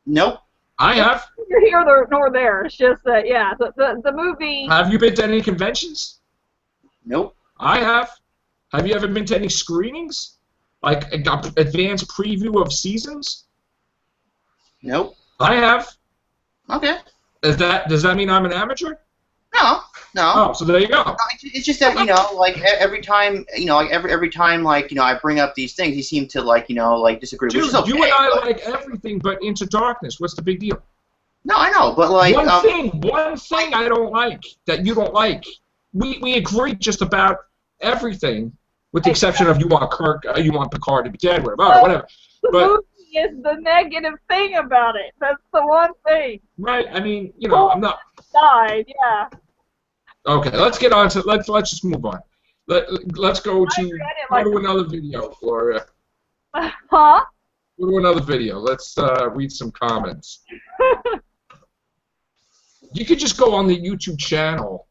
Nope. I have. Neither here nor there. It's just that, the movie. Have you been to any conventions? Nope. I have. Have you ever been to any screenings? Like advanced preview of seasons? Nope. I have. Okay. Does that mean I'm an amateur? No. Oh, so there you go. It's just that every time every time I bring up these things, you seem to disagree. Dude, which is okay, you and I like everything but Into Darkness. What's the big deal? No, I know, but one thing I don't like that you don't like. We agree just about everything, with the exception of you want Picard to be dead, whatever. The movie is the negative thing about it. That's the one thing. Right. I mean, I'm not. Died. Yeah. Okay, let's get on to let's just move on. Let's go to another video, Gloria. Huh? Go to another video. Let's read some comments. You could just go on the YouTube channel,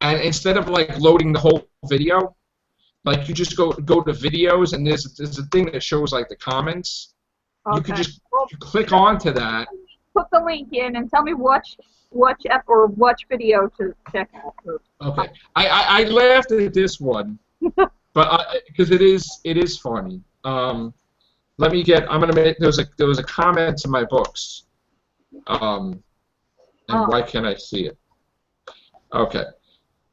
and instead of loading the whole video, you just go to videos, and there's a thing that shows the comments. Okay. You could just click onto that. Put the link in and tell me which video to check out. Okay, I laughed at this one, but because it is funny. Let me get. I'm gonna make. There was a comment in my books. And why can't I see it? Okay,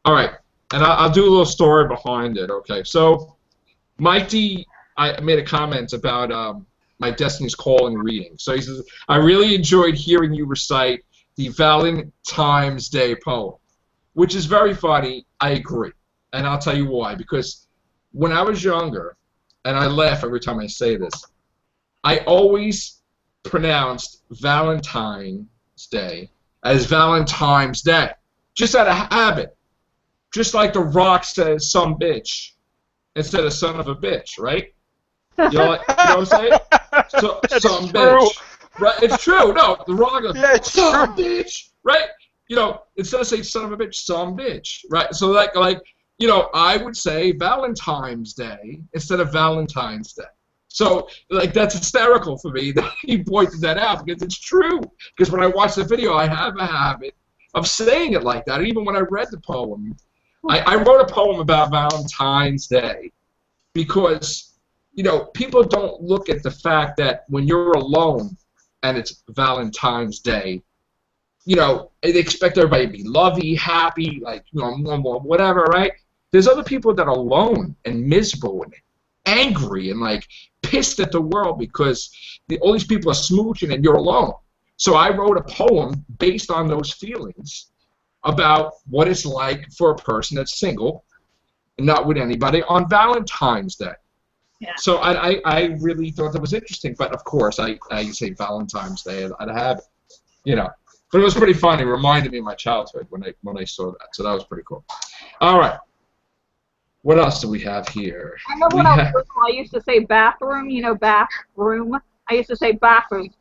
all right, and I'll do a little story behind it. Okay, so Mike D, I made a comment about my Destiny's Calling reading. So he says, I really enjoyed hearing you recite the Valentine's Day poem, which is very funny. I agree, and I'll tell you why. Because when I was younger, and I laugh every time I say this, I always pronounced Valentine's Day as Valentine's Day, just out of habit. Just like The Rock says, some bitch, instead of son of a bitch, right? You know what I'm saying? So, some bitch. Right? It's true. No, The Rock goes, some bitch, right? Instead of saying son of a bitch, some bitch, right? So I would say Valentine's Day instead of Valentine's Day. So that's hysterical for me that he pointed that out because it's true. Because when I watch the video, I have a habit of saying it like that. Even when I read the poem, I wrote a poem about Valentine's Day because people don't look at the fact that when you're alone and it's Valentine's Day, they expect everybody to be lovey, happy, whatever, right? There's other people that are alone and miserable and angry and pissed at the world because all these people are smooching and you're alone. So I wrote a poem based on those feelings about what it's like for a person that's single and not with anybody on Valentine's Day. Yeah. So I really thought that was interesting, but of course I say Valentine's Day out of habit, But it was pretty funny. It reminded me of my childhood when I saw that. So that was pretty cool. All right. What else do we have here? I remember when I was little, I used to say bathroom, bathroom. I used to say bathroom.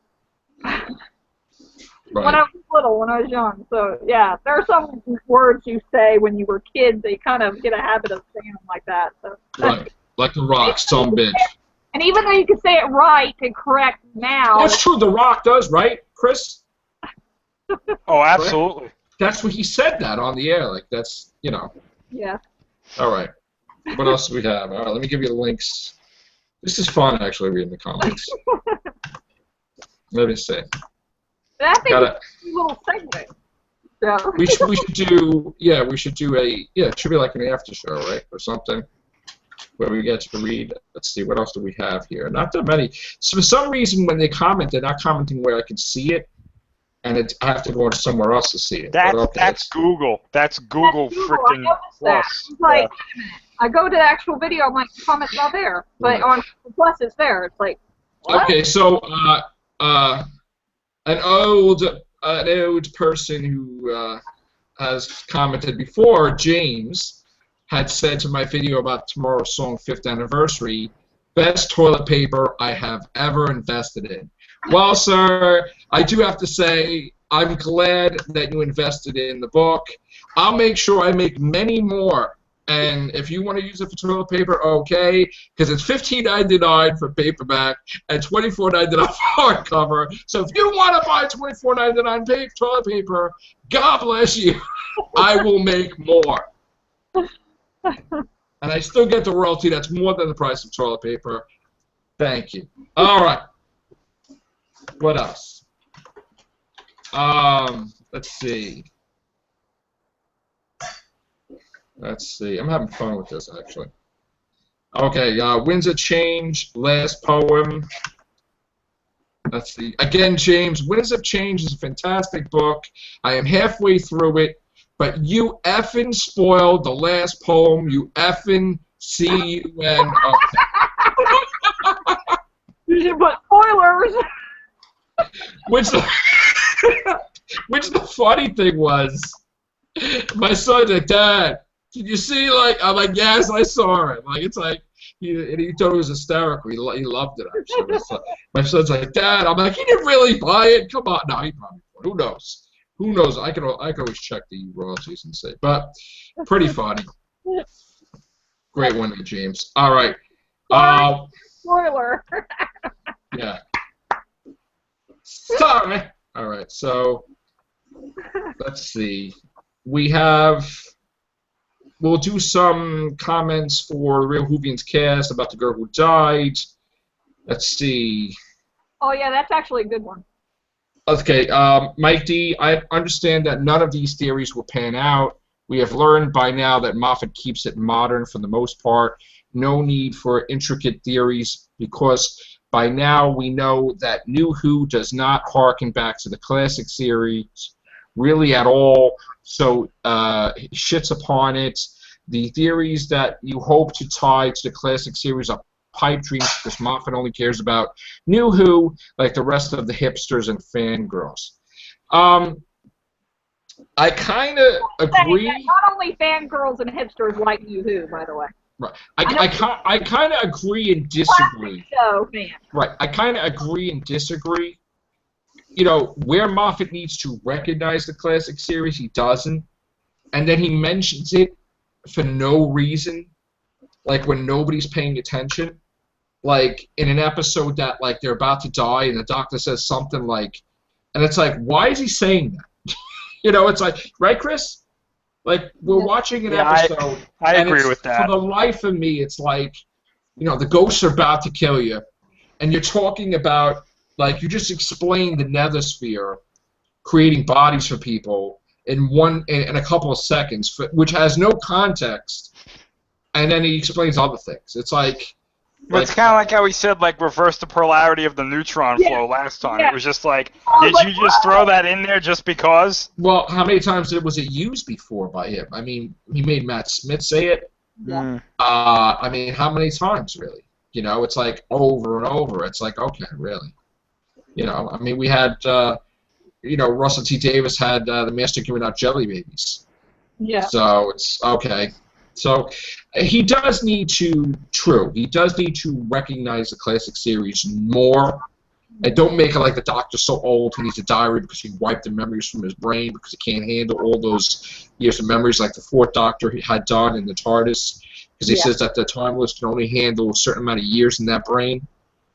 Right. When I was little, when I was young. So, yeah, there are some words you say when you were kids that you kind of get a habit of saying them like that. So. Right. Like The Rock, some bitch. And even though you can say it right and correct now. That's true. The Rock does, right, Chris? Oh, absolutely. Right? That's what he said that on the air. Like, that's, Yeah. All right. What else do we have? All right, let me give you the links. This is fun, actually, reading the comments. Let me see. I think it's a little segment. So. We should do it should be like an after show, right, or something, where we get to read. Let's see, what else do we have here? Not that many. So for some reason, when they comment, they're not commenting where I can see it, and I have to go somewhere else to see it. That's Google. That's Google freaking Plus. Like, I go to the actual video, I'm like, comment's not there, but on Plus it's there. It's like, what? Okay, so an old person who has commented before, James, had said to my video about tomorrow's song 5th anniversary, best toilet paper I have ever invested in. Well, sir, I do have to say I'm glad that you invested in the book. I'll make sure I make many more. And if you want to use it for toilet paper, okay, because it's $15.99 for paperback and $24.99 for hardcover. So if you want to buy $24.99 toilet paper, God bless you. I will make more. And I still get the royalty. That's more than the price of toilet paper. Thank you. All right. What else? Let's see. I'm having fun with this, actually. Okay, Winds of Change, last poem. Let's see. Again, James, Winds of Change is a fantastic book. I am halfway through it, but you effing spoiled the last poem. You effing C-U-N. You should put spoilers. Which the funny thing was, my son's like, Dad, did you see, I'm like, yes, I saw it. Like, it's like, he thought it was hysterical. He loved it, actually. My son's like, Dad, I'm like, he didn't really buy it. Come on. No, he probably bought it. Who knows? Who knows? I can always check the royalties and say. But pretty funny. Great one, James. All right. Spoiler. Yeah. Sorry. All right, so let's see. We'll do some comments for the Real Whovians cast about the girl who died. Let's see. Oh, yeah, that's actually a good one. Okay, Mike D., I understand that none of these theories will pan out. We have learned by now that Moffat keeps it modern for the most part. No need for intricate theories because by now we know that New Who does not harken back to the classic series really at all, so he shits upon it. The theories that you hope to tie to the classic series are pipe dreams because Moffat only cares about New Who like the rest of the hipsters and fangirls. I kind of agree. Not only fangirls and hipsters like New Who, by the way. Right. I kind of agree and disagree. Right. I kind of agree and disagree. Where Moffat needs to recognize the classic series, he doesn't. And then he mentions it for no reason, like when nobody's paying attention. Like in an episode that they're about to die and the doctor says something and it's like, why is he saying that? It's like, right, Chris? Like, we're watching an episode. I agree with that. For the life of me, it's like, the ghosts are about to kill you. And you're talking about, you just explained the nethersphere creating bodies for people in a couple of seconds, which has no context. And then he explains other things. It's like... It's kind of like how he said, reverse the polarity of the neutron flow last time. It was just like, did you just throw that in there just because? Well, how many times was it used before by him? I mean, he made Matt Smith say it. Yeah. I mean, how many times, really? It's like over and over. It's like, okay, really. I mean, we had Russell T. Davis had the Master giving out jelly babies. Yeah. So it's okay. So he does need to recognize the classic series more. And don't make it like the Doctor's so old he needs a diary because he wiped the memories from his brain because he can't handle all those years of memories like the Fourth Doctor had done in the TARDIS. Because he says that the Timeless can only handle a certain amount of years in that brain.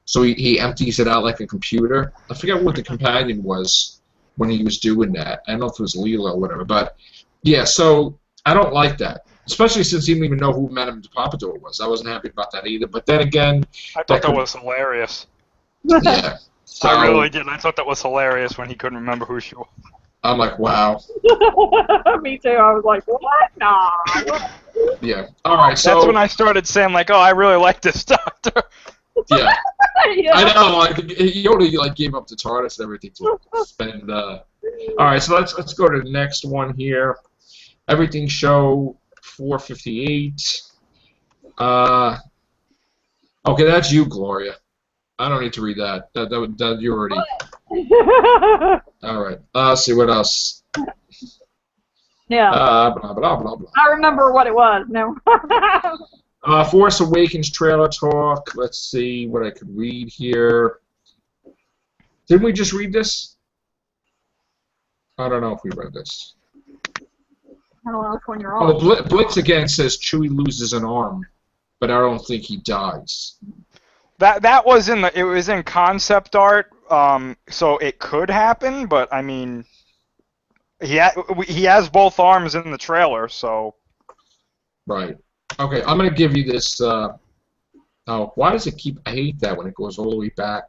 So he empties it out like a computer. I forget what the companion was when he was doing that. I don't know if it was Leela or whatever. But, yeah, so I don't like that. Especially since he didn't even know who Madame de Pompadour was. I wasn't happy about that either. But then again... I thought that was hilarious. Yeah. So, I really did. I thought that was hilarious when he couldn't remember who she was. I'm like, wow. Me too. I was like, what? Nah. Yeah. All right. So that's when I started saying, like, oh, I really like this Doctor. Yeah. Yeah. I know. Like, he only gave up the TARDIS and everything to spend. All right. So let's go to the next one here. Everything show 458. Okay, that's you, Gloria. I don't need to read that. That you already. All right. Let's see what else. Yeah. Blah, blah, blah, blah. I remember what it was. No. Force Awakens trailer talk. Let's see what I could read here. Didn't we just read this? I don't know if we read this. I don't know which one you're on. Oh, Blitz again says Chewie loses an arm, but I don't think he dies. That was it was in concept art, so it could happen, but I mean, he has both arms in the trailer, so. Right. Okay, I'm gonna give you this. Oh, why does it keep? I hate that when it goes all the way back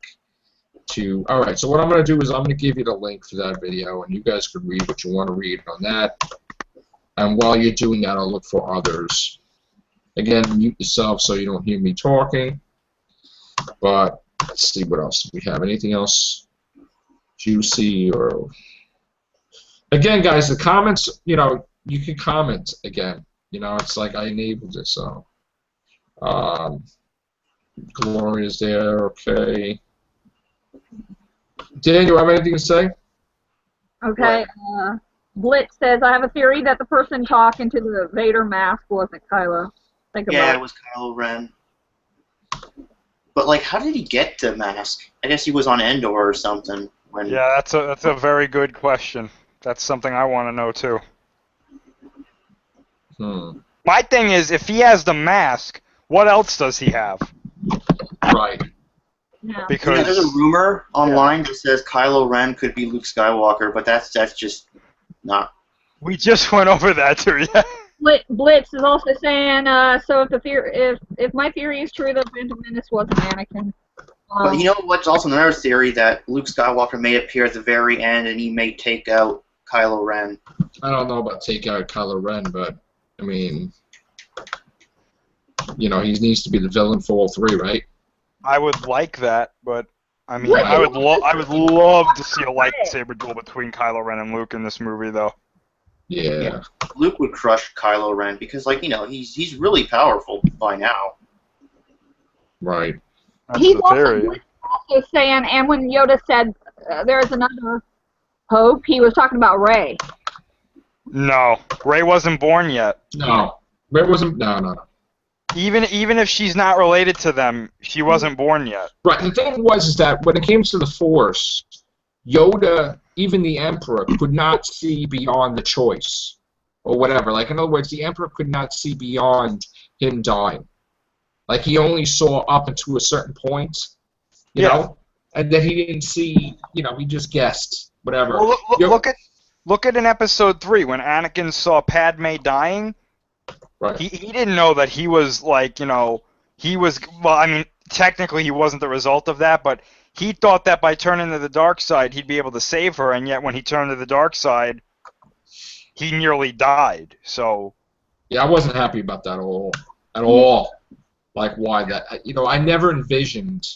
to. All right. So what I'm gonna do is I'm gonna give you the link to that video, and you guys can read what you want to read on that. And while you're doing that, I'll look for others. Again, mute yourself so you don't hear me talking. But let's see what else we have. Anything else juicy or? Again, guys, the comments. You can comment again. It's like I enabled it, so. Gloria's there. Okay. Dan, do you have anything to say? Okay. Blitz says, I have a theory that the person talking to the Vader mask wasn't Kylo. Think about it was Kylo Ren. But, like, how did he get the mask? I guess he was on Endor or something. Yeah, that's a very good question. That's something I want to know, too. My thing is, if he has the mask, what else does he have? Right. Yeah. Because there's a rumor online that says Kylo Ren could be Luke Skywalker, but that's just not. We just went over that too. Yeah. Blitz is also saying, so if my theory is true, that Phantom Menace wasn't Anakin. But you know what's also another theory, that Luke Skywalker may appear at the very end and he may take out Kylo Ren. I don't know about take out Kylo Ren, but I mean, he needs to be the villain for all three, right? I would like that, but I mean, I would love to see a lightsaber duel between Kylo Ren and Luke in this movie, though. Yeah. Luke would crush Kylo Ren because, he's really powerful by now. Right. That's the theory. Also saying, and when Yoda said there's another Pope, he was talking about Rey. No, Rey wasn't born yet. No, Rey wasn't. No. Even if she's not related to them, she wasn't born yet. Right. The thing is that when it came to the Force, Yoda, even the Emperor, could not see beyond the choice, or whatever. Like, in other words, the Emperor could not see beyond him dying. Like, he only saw up until a certain point, you know, and then he didn't see. He just guessed whatever. Well, look at in Episode 3 when Anakin saw Padme dying. Right. He didn't know that he was he was. Well, I mean, technically he wasn't the result of that, but he thought that by turning to the dark side he'd be able to save her, and yet when he turned to the dark side, he nearly died. So. Yeah, I wasn't happy about that at all. Like, why that? I never envisioned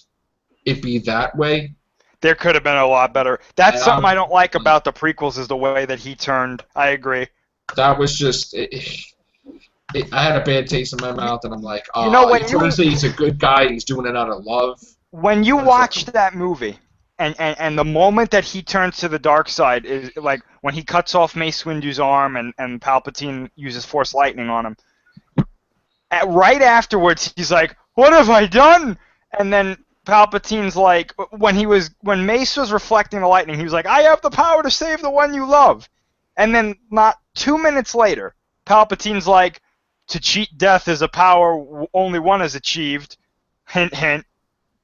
it be that way. There could have been a lot better. That's something I don't like about the prequels, is the way that he turned. I agree. That was just. I had a bad taste in my mouth, and I'm like, when he's a good guy. He's doing it out of love. When you watch that movie, And the moment that he turns to the dark side is like when he cuts off Mace Windu's arm and Palpatine uses Force Lightning on him. Right afterwards, he's like, "What have I done?" And then Palpatine's like, when Mace was reflecting the lightning, he was like, "I have the power to save the one you love." And then not 2 minutes later, Palpatine's like, "To cheat death is a power only one has achieved." Hint, hint.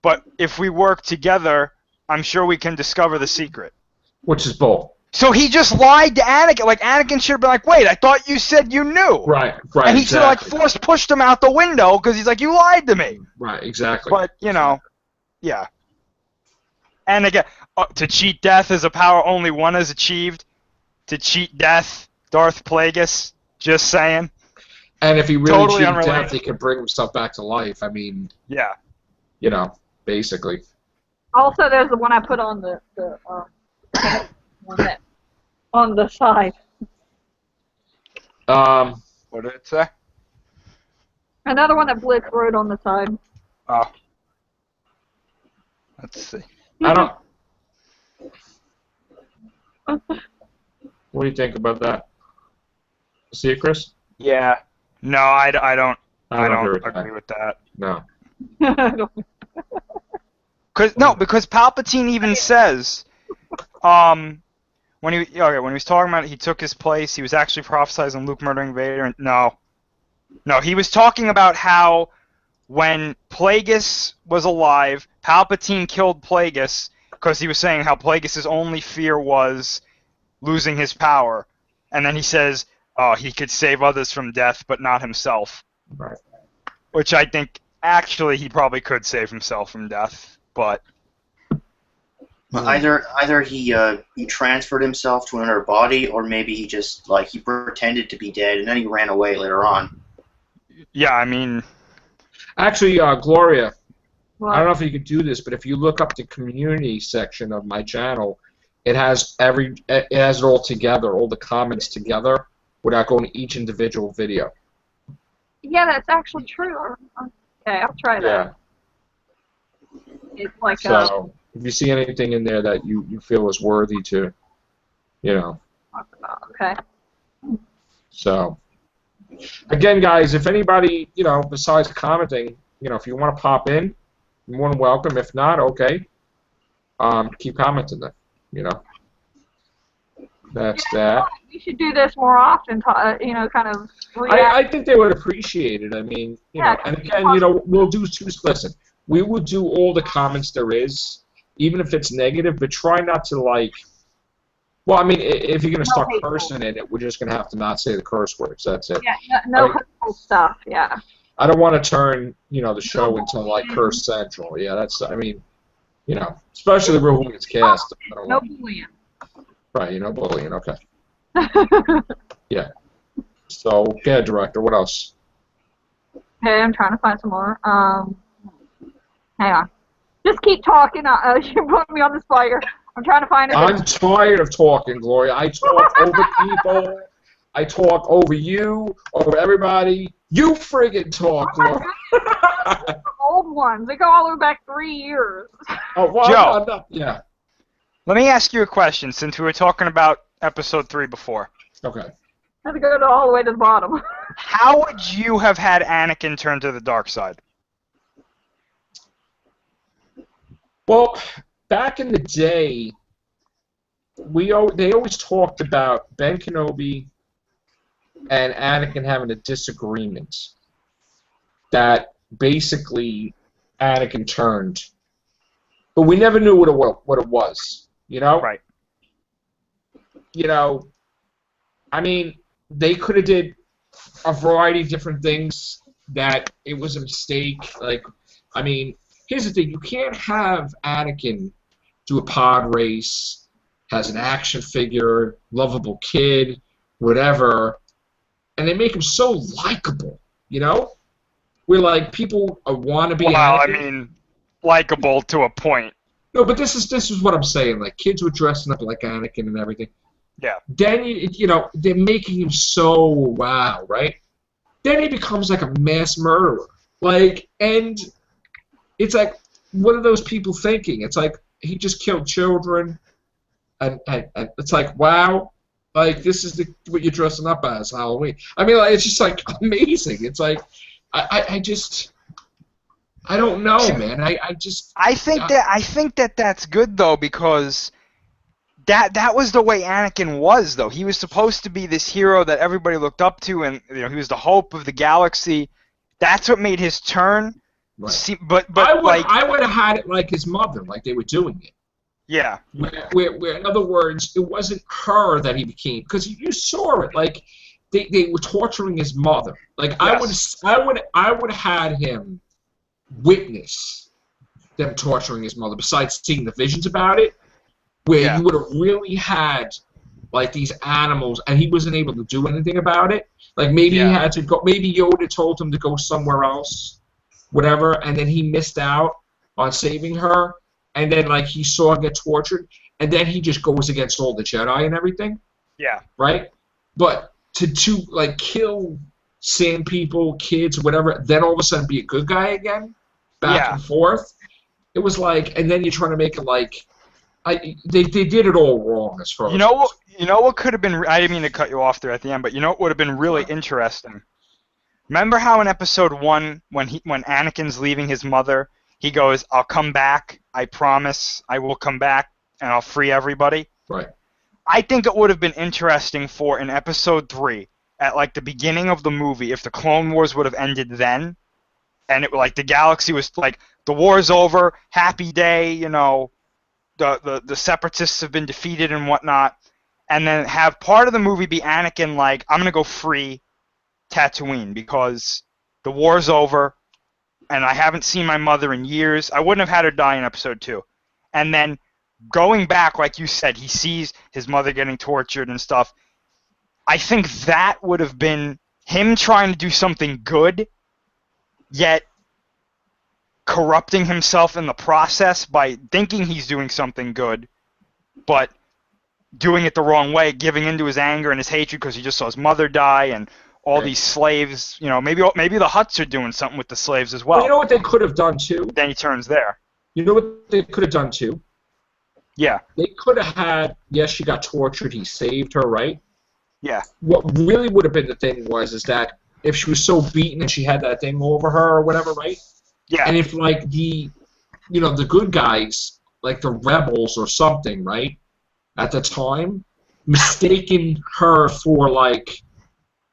But if we work together, I'm sure we can discover the secret. Which is bull. So he just lied to Anakin. Like, Anakin should have been like, "Wait, I thought you said you knew." Right. And he should have, like, force pushed him out the window because he's like, "You lied to me." Right, exactly. But, yeah. And again, to cheat death is a power only one has achieved. To cheat death, Darth Plagueis. Just saying. And if he really Totally cheated unrelated. death, he could bring himself back to life. I mean, Yeah. Basically. Also, there's the one I put on on the side. What did it say? Another one that Blitz wrote on the side. Oh. Let's see. I don't. What do you think about that? See it, Chris? Yeah. No, I don't agree agree with that. No. Because Palpatine even says, when he was talking about it, he took his place. He was actually prophesizing Luke murdering Vader. And no, he was talking about how when Plagueis was alive, Palpatine killed Plagueis because he was saying how Plagueis' only fear was losing his power, and then he says, he could save others from death, but not himself. Right. Which I think actually he probably could save himself from death, but. Either he transferred himself to another body, or maybe he just he pretended to be dead and then he ran away later on. Yeah, I mean. Actually, Gloria, What? I don't know if you can do this, but if you look up the community section of my channel, it has it all together, all the comments together, without going to each individual video. Yeah, that's actually true. Okay, I'll try that. Yeah. It's like So if you see anything in there that you feel is worthy to, Okay. So, again, guys, if anybody, besides commenting, if you want to pop in, you're more than welcome. If not, okay. Keep commenting then, That's that. We should do this more often, kind of react. I think they would appreciate it. I mean, and again, we'll do listen, we will do all the comments there is, even if it's negative, but try not to well, I mean, if you're going to start cursing in it, we're just going to have to not say the curse words. That's it. Yeah, no hurtful stuff, yeah. I don't want to turn, the show into, Curse Central. Yeah, that's, especially the real woman's cast. No bullying. Right, bullying, okay. Yeah. So, yeah, director, what else? Okay, I'm trying to find some more. Hang on. Just keep talking. You put me on the spot here. I'm trying to find it. I'm tired of talking, Gloria. I talk over people. I talk over you, over everybody. You friggin' talk, Gloria. Old ones. They go all the way back 3 years. Oh, well, Joe. Yeah. Let me ask you a question, since we were talking about episode 3 before. Okay. I have to go all the way to the bottom. How would you have had Anakin turn to the dark side? Well, back in the day, they always talked about Ben Kenobi and Anakin having a disagreement that basically Anakin turned, but we never knew what it was. Right. I mean, they could have did a variety of different things that it was a mistake. I mean, here's the thing: you can't have Anakin do a pod race, has an action figure, lovable kid, whatever, and they make him so likable. Where people want to be. Well, Anakin. I mean, likable to a point. No, but this is what I'm saying. Kids were dressing up like Anakin and everything. Yeah. Then they're making him so wow, right? Then he becomes a mass murderer. And it's what are those people thinking? It's he just killed children, and it's like, wow, like this is what you're dressing up as Halloween. I mean, like, it's just like amazing. It's like I just I don't know, man. I think that's good though, because that was the way Anakin was, though. He was supposed to be this hero that everybody looked up to, and he was the hope of the galaxy. That's what made his turn. Right. See, but I would have had it like his mother, like they were doing it. Yeah. Where in other words, it wasn't her that he became, because you saw it, like they were torturing his mother. Like yes. I would have had him witness them torturing his mother, besides seeing the visions about it, where you would have really had like these animals, and he wasn't able to do anything about it. Like maybe he had to go. Maybe Yoda told him to go somewhere else, whatever, and then he missed out on saving her, and then like he saw her get tortured, and then he just goes against all the Jedi and everything. Yeah. Right. But to like kill sand people, kids, whatever, then all of a sudden be a good guy again, back and forth. It was like, and then you're trying to make it like. They did it all wrong as far as... You know what could have been... I didn't mean to cut you off there at the end, but you know what would have been really interesting? Remember how in Episode 1, when Anakin's leaving his mother, he goes, I'll come back, I promise, I will come back, and I'll free everybody? Right. I think it would have been interesting for, in Episode 3, at like the beginning of the movie, if the Clone Wars would have ended then, and it like the galaxy was like, the war's over, happy day, you know... The separatists have been defeated and whatnot, and then have part of the movie be Anakin like, I'm gonna go free Tatooine because the war's over, and I haven't seen my mother in years. I wouldn't have had her die in Episode 2, and then going back, like you said, he sees his mother getting tortured and stuff. I think that would have been him trying to do something good, yet corrupting himself in the process by thinking he's doing something good, but doing it the wrong way, giving into his anger and his hatred because he just saw his mother die and all these slaves. You know, maybe the Hutts are doing something with the slaves as well. You know what they could have done too? Then he turns there. You know what they could have done too? Yeah. They could have had, yes, she got tortured, he saved her, right? Yeah. What really would have been the thing is that if she was so beaten and she had that thing over her or whatever, right? Yeah. And if like the good guys, like the rebels or something, right, at the time, mistaken her for like,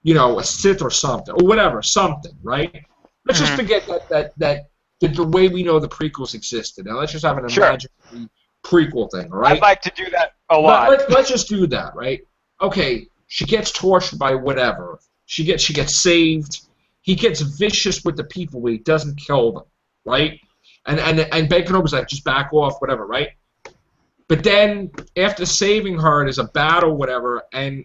a Sith or something, or whatever, something, right? Let's just forget that the way we know the prequels existed. Now let's just have an imaginary prequel thing, all right? I'd like to do that a lot. Let's just do that, right? Okay, she gets tortured by whatever. She gets saved. He gets vicious with the people, but he doesn't kill them, right? And Ben Kenobi's like, just back off, whatever, right? But then after saving her, there's a battle, whatever, and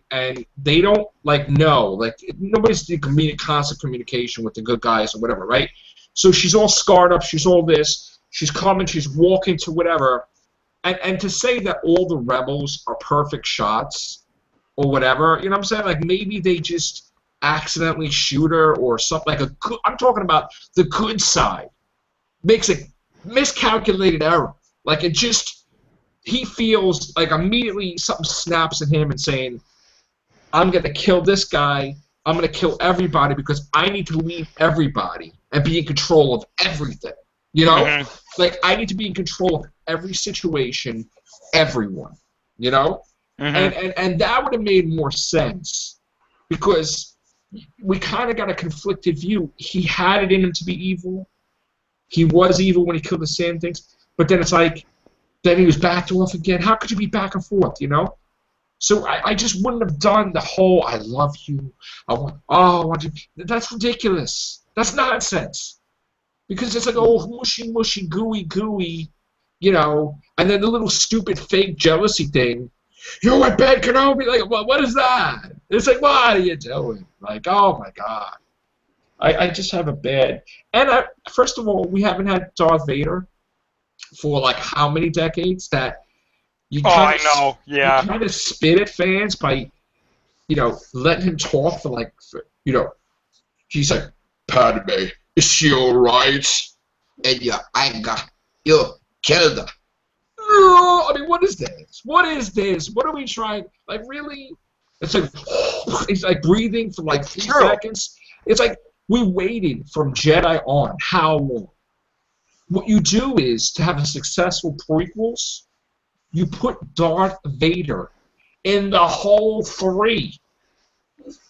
they don't know, nobody's in constant communication with the good guys or whatever, right? So she's all scarred up, she's all this, she's coming, she's walking to whatever, and to say that all the rebels are perfect shots or whatever, you know what I'm saying? Like maybe they just accidentally shoot her or something I'm talking about the good side makes a miscalculated error. Like he feels like immediately something snaps at him and saying, I'm going to kill this guy, I'm going to kill everybody because I need to leave everybody and be in control of everything. You know? Mm-hmm. Like I need to be in control of every situation, everyone. You know? Mm-hmm. And that would have made more sense because we kind of got a conflicted view. He had it in him to be evil. He was evil when he killed the sand things. But then it's like, then he was backed off again. How could you be back and forth, you know? So I just wouldn't have done the whole, I love you, I want you. That's ridiculous. That's nonsense. Because it's like, oh, mushy, mushy, gooey, gooey, you know, and then the little stupid fake jealousy thing. You and Ben Kenobi, like, what is that? It's like, what are you doing? Like, oh my God. I just have a bad. And first of all, we haven't had Darth Vader for like how many decades that you kind you kind of spit at fans by, letting him talk for he's like, Padme, is she alright? And your anger, you killed her. I mean, what is this? What is this? What are we trying? Like, really? It's like he's like breathing for like 3 seconds. It's like we waited from Jedi on how long? What you do is to have a successful prequels, you put Darth Vader in the whole 3.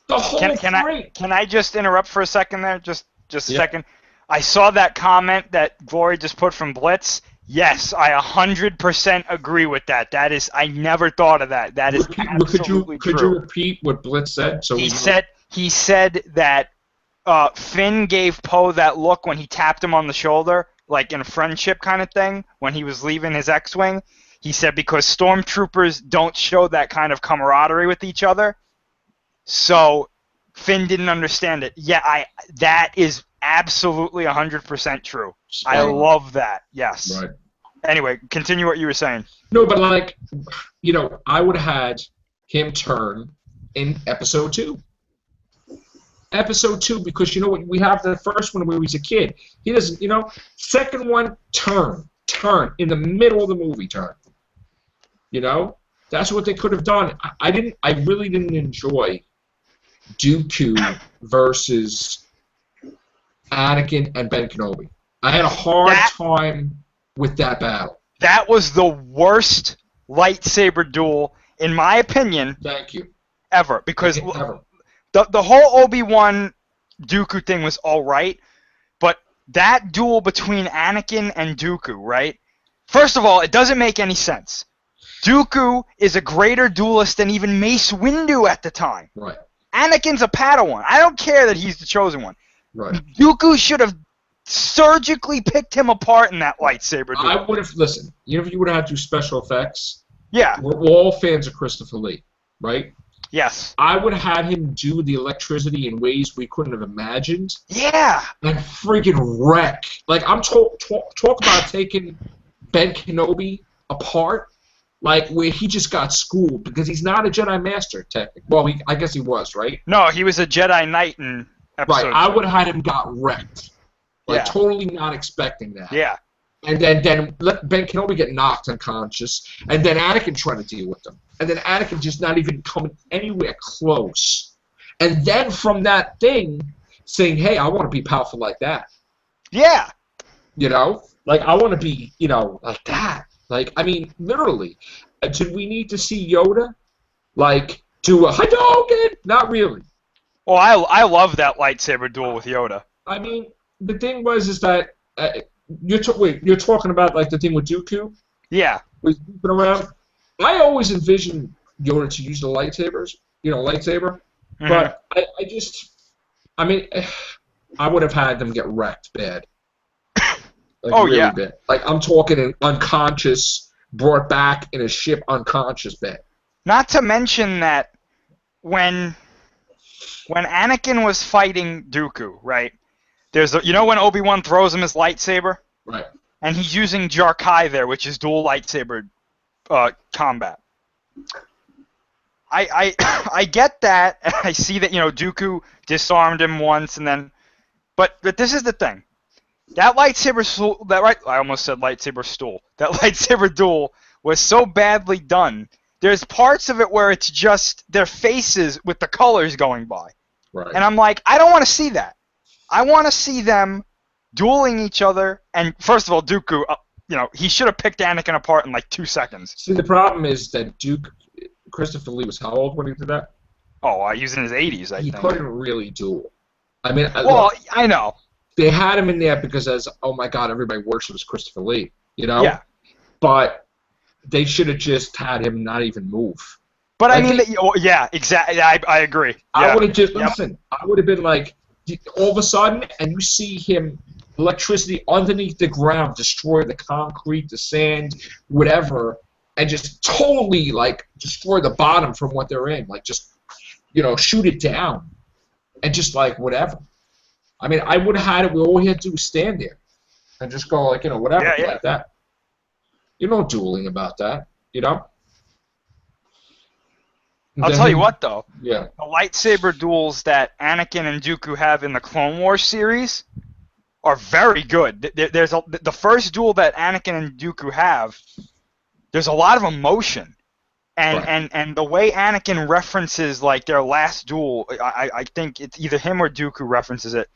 The whole 3. Can I just interrupt for a second there? Just a second. I saw that comment that Gloria just put from Blitz. Yes, I 100% agree with that. That is, I never thought of that. That is absolutely true. Could you repeat what Blitz said? He said that Finn gave Poe that look when he tapped him on the shoulder, like in a friendship kind of thing, when he was leaving his X-Wing. He said because stormtroopers don't show that kind of camaraderie with each other, so Finn didn't understand it. Yeah, that is absolutely 100% true. I love that. Yes. Right. Anyway, continue what you were saying. No, but like, I would have had him turn in episode 2. Episode 2, because we have the first one where he's a kid. He doesn't, second one, turn in the middle of the movie, turn. That's what they could have done. I really didn't enjoy Dooku versus Anakin and Ben Kenobi. I had a hard time with that battle. That was the worst lightsaber duel, in my opinion. Thank you. Ever, because the whole Obi-Wan Dooku thing was all right, but that duel between Anakin and Dooku, right? First of all, it doesn't make any sense. Dooku is a greater duelist than even Mace Windu at the time. Right. Anakin's a Padawan. I don't care that he's the chosen one. Right. Dooku should have surgically picked him apart in that lightsaber duel. I would have, listen, if you would have had to do special effects, yeah, we're all fans of Christopher Lee, right? Yes. I would have had him do the electricity in ways we couldn't have imagined. Yeah. And freaking wreck. Like, I'm talk about taking Ben Kenobi apart, like, where he just got schooled, because he's not a Jedi Master, technically. Well, I guess he was, right? No, he was a Jedi Knight in episode 2. Right, I would have had him got wrecked. Like, totally not expecting that. Yeah. And then let Ben Kenobi get knocked unconscious, and then Anakin try to deal with them. And then Anakin just not even coming anywhere close. And then from that thing, saying, hey, I want to be powerful like that. Yeah. Like, I want to be, like that. Like, I mean, literally. Did we need to see Yoda, like, do a Hadouken? Not really. Well, I love that lightsaber duel with Yoda. I mean, the thing is that you're talking about like the thing with Dooku. Yeah. With moving around. I always envisioned Yoda to use the lightsabers, lightsaber. Mm-hmm. But I would have had them get wrecked bad. Like, really bad. Like, I'm talking an unconscious, brought back in a ship unconscious bed. Not to mention that when Anakin was fighting Dooku, right? There's when Obi-Wan throws him his lightsaber? Right. And he's using Jarkai there, which is dual lightsaber combat. I get that. I see that, Dooku disarmed him once and then... But this is the thing. That lightsaber I almost said lightsaber stool. That lightsaber duel was so badly done. There's parts of it where it's just their faces with the colors going by. Right. And I'm like, I don't want to see that. I want to see them dueling each other. And first of all, Dooku, he should have picked Anakin apart in like 2 seconds. See, the problem is that Christopher Lee was how old when he did that? Oh, he was in his 80s, I think. He couldn't really duel. I mean, well, I know. They had him in there because oh my God, everybody worships Christopher Lee, Yeah. But they should have just had him not even move. But I mean, yeah, exactly. I agree. I would have just listen. I would have been like, all of a sudden, and you see him, electricity underneath the ground, destroy the concrete, the sand, whatever, and just totally like destroy the bottom from what they're in, like just shoot it down, and just like whatever. I mean, I would have had it. All we had to do was stand there and just go like whatever like that. You're no dueling about that, I'll tell you what, though. Yeah. The lightsaber duels that Anakin and Dooku have in the Clone Wars series are very good. There's the first duel that Anakin and Dooku have there's a lot of emotion. And, Right. and the way Anakin references like their last duel, I think it's either him or Dooku references it.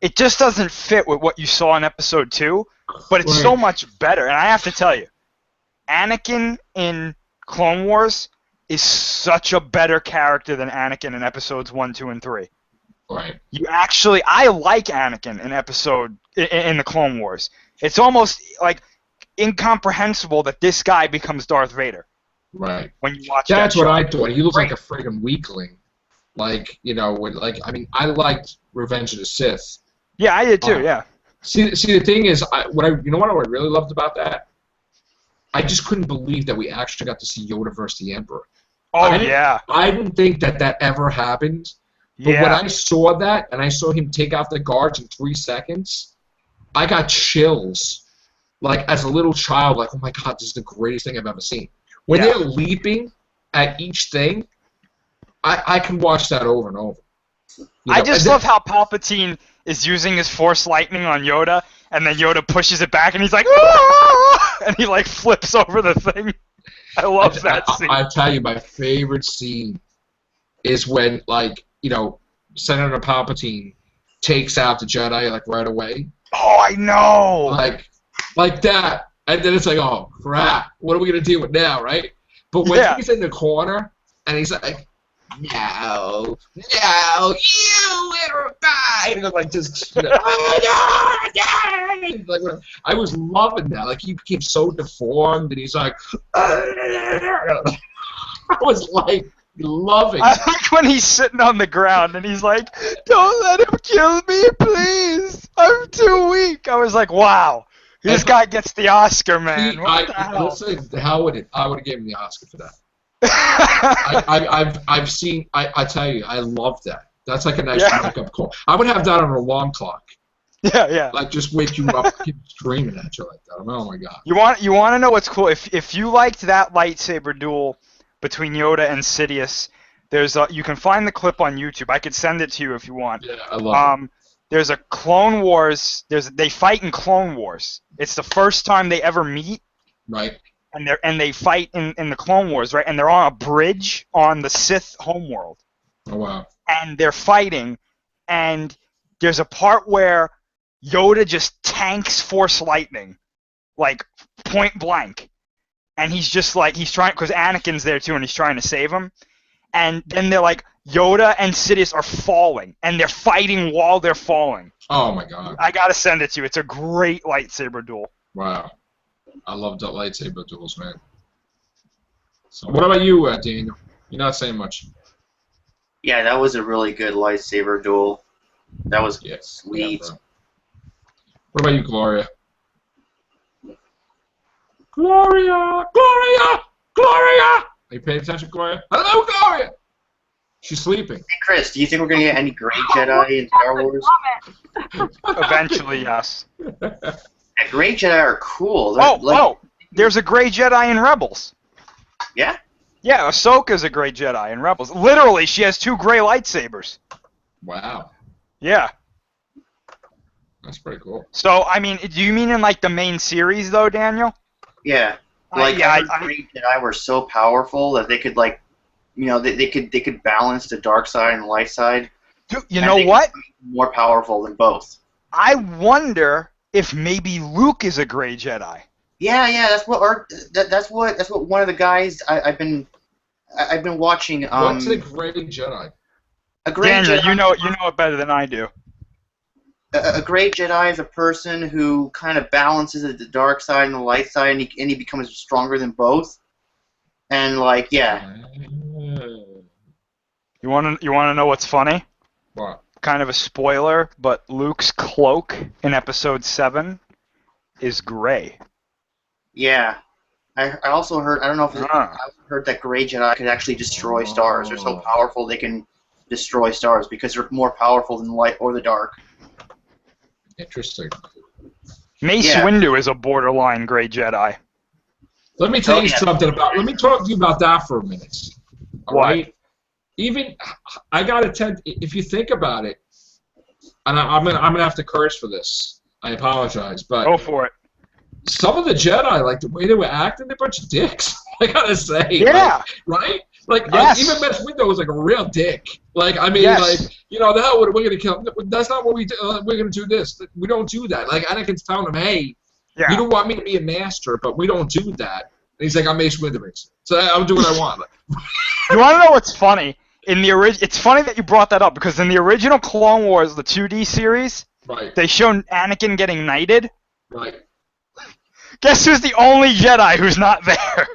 It just doesn't fit with what you saw in Episode 2, but it's so Right. much better. And I have to tell you, Anakin in Clone Wars is such a better character than Anakin in Episodes 1, 2, and 3. Right. I like Anakin in the Clone Wars. It's almost like incomprehensible that this guy becomes Darth Vader. Right. When you watch That's that what show. I thought. He looks Great. like a friggin' weakling. Like, I mean, I liked Revenge of the Sith. Yeah, I did too. Yeah. See, the thing is, what I really loved about that? I just couldn't believe that we actually got to see Yoda versus the Emperor. Oh I didn't think that ever happened. But when I saw that, and I saw him take out the guards in 3 seconds, I got chills. Like, as a little child, like, oh my God, this is the greatest thing I've ever seen. When they're leaping at each thing, I can watch that over and over. I just love how Palpatine is using his Force Lightning on Yoda, and then Yoda pushes it back, and he's like, "Aah!" And he like flips over the thing. I love that scene. I tell you, my favorite scene is when, like, Senator Palpatine takes out the Jedi, like, right away. Oh, I know! Like that. And then it's like, oh, crap. What are we going to deal with now, right? But when he's in the corner, and he's like, no, you little guy. And like, just, like, I was loving that. Like, he became so deformed, and he's like, I was like, loving it. I like when he's sitting on the ground, and he's like, don't let him kill me, please. I'm too weak. I was like, wow. This guy gets the Oscar, man. What the hell? Listen, I would have given him the Oscar for that. I've seen. I tell you, I love that. That's like a nice wake-up call. I would have that on an alarm clock. Yeah. Like, just wake you up, keep screaming at you like that. Oh my God. You want to know what's cool? If you liked that lightsaber duel between Yoda and Sidious, you can find the clip on YouTube. I could send it to you if you want. Yeah, I love it. There's a Clone Wars. They fight in Clone Wars. It's the first time they ever meet. Right. And they fight in the Clone Wars, right? And they're on a bridge on the Sith homeworld. Oh wow. And they're fighting, and there's a part where Yoda just tanks Force Lightning, like point blank, and he's just like he's trying because Anakin's there too, and he's trying to save him. And then they're like Yoda and Sidious are falling, and they're fighting while they're falling. Oh my God. I gotta send it to you. It's a great lightsaber duel. Wow. I love the lightsaber duels, man. So, what about you, Daniel? You're not saying much. Yeah, that was a really good lightsaber duel. That was sweet. Yeah, what about you, Gloria? Gloria! Gloria! Gloria! Are you paying attention, Gloria? Hello, Gloria! She's sleeping. Hey, Chris, do you think we're going to get any great Jedi in Star Wars? Eventually, yes. Yeah, great Jedi are cool. There's a Grey Jedi in Rebels. Yeah? Yeah, Ahsoka's a Grey Jedi in Rebels. Literally, she has 2 gray lightsabers. Wow. Yeah. That's pretty cool. So, I mean, do you mean in, like, the main series, though, Daniel? Yeah. Like, Grey Jedi were so powerful that they could, like, they could balance the dark side and the light side. Dude, you know what? More powerful than both. I wonder if maybe Luke is a Grey Jedi. Yeah, that's what one of the guys I've been watching. What's a Grey Jedi? A Grey Daniel, Jedi, you know it better than I do. A Grey Jedi is a person who kind of balances the dark side and the light side, and he becomes stronger than both. And like, yeah. You want to know what's funny? What? Kind of a spoiler, but Luke's cloak in Episode 7 is gray. Yeah. I also heard, I don't know if I heard that Grey Jedi could actually destroy stars. They're so powerful they can destroy stars because they're more powerful than the light or the dark. Interesting. Mace Windu is a borderline Grey Jedi. Let me tell you something about. Let me talk to you about that for a minute. All right. Even I gotta tell. If you think about it, and I'm gonna have to curse for this. I apologize, but go for it. some of the Jedi, like the way they were acting, they're a bunch of dicks. I gotta say. Yeah. Like, right? Like, yes. Even Mace Windu was like a real dick. Like, I mean, yes. like, you know, the hell we're gonna kill him. That's not what we do. We're gonna do this. We don't do that. Like, Anakin's telling him, hey, you don't want me to be a master, but we don't do that. And he's like, I'm Mace Windu, so I'll do what I want. You want to know what's funny? It's funny that you brought that up, because in the original Clone Wars, the 2D series, they show Anakin getting knighted. Right. Guess who's the only Jedi who's not there?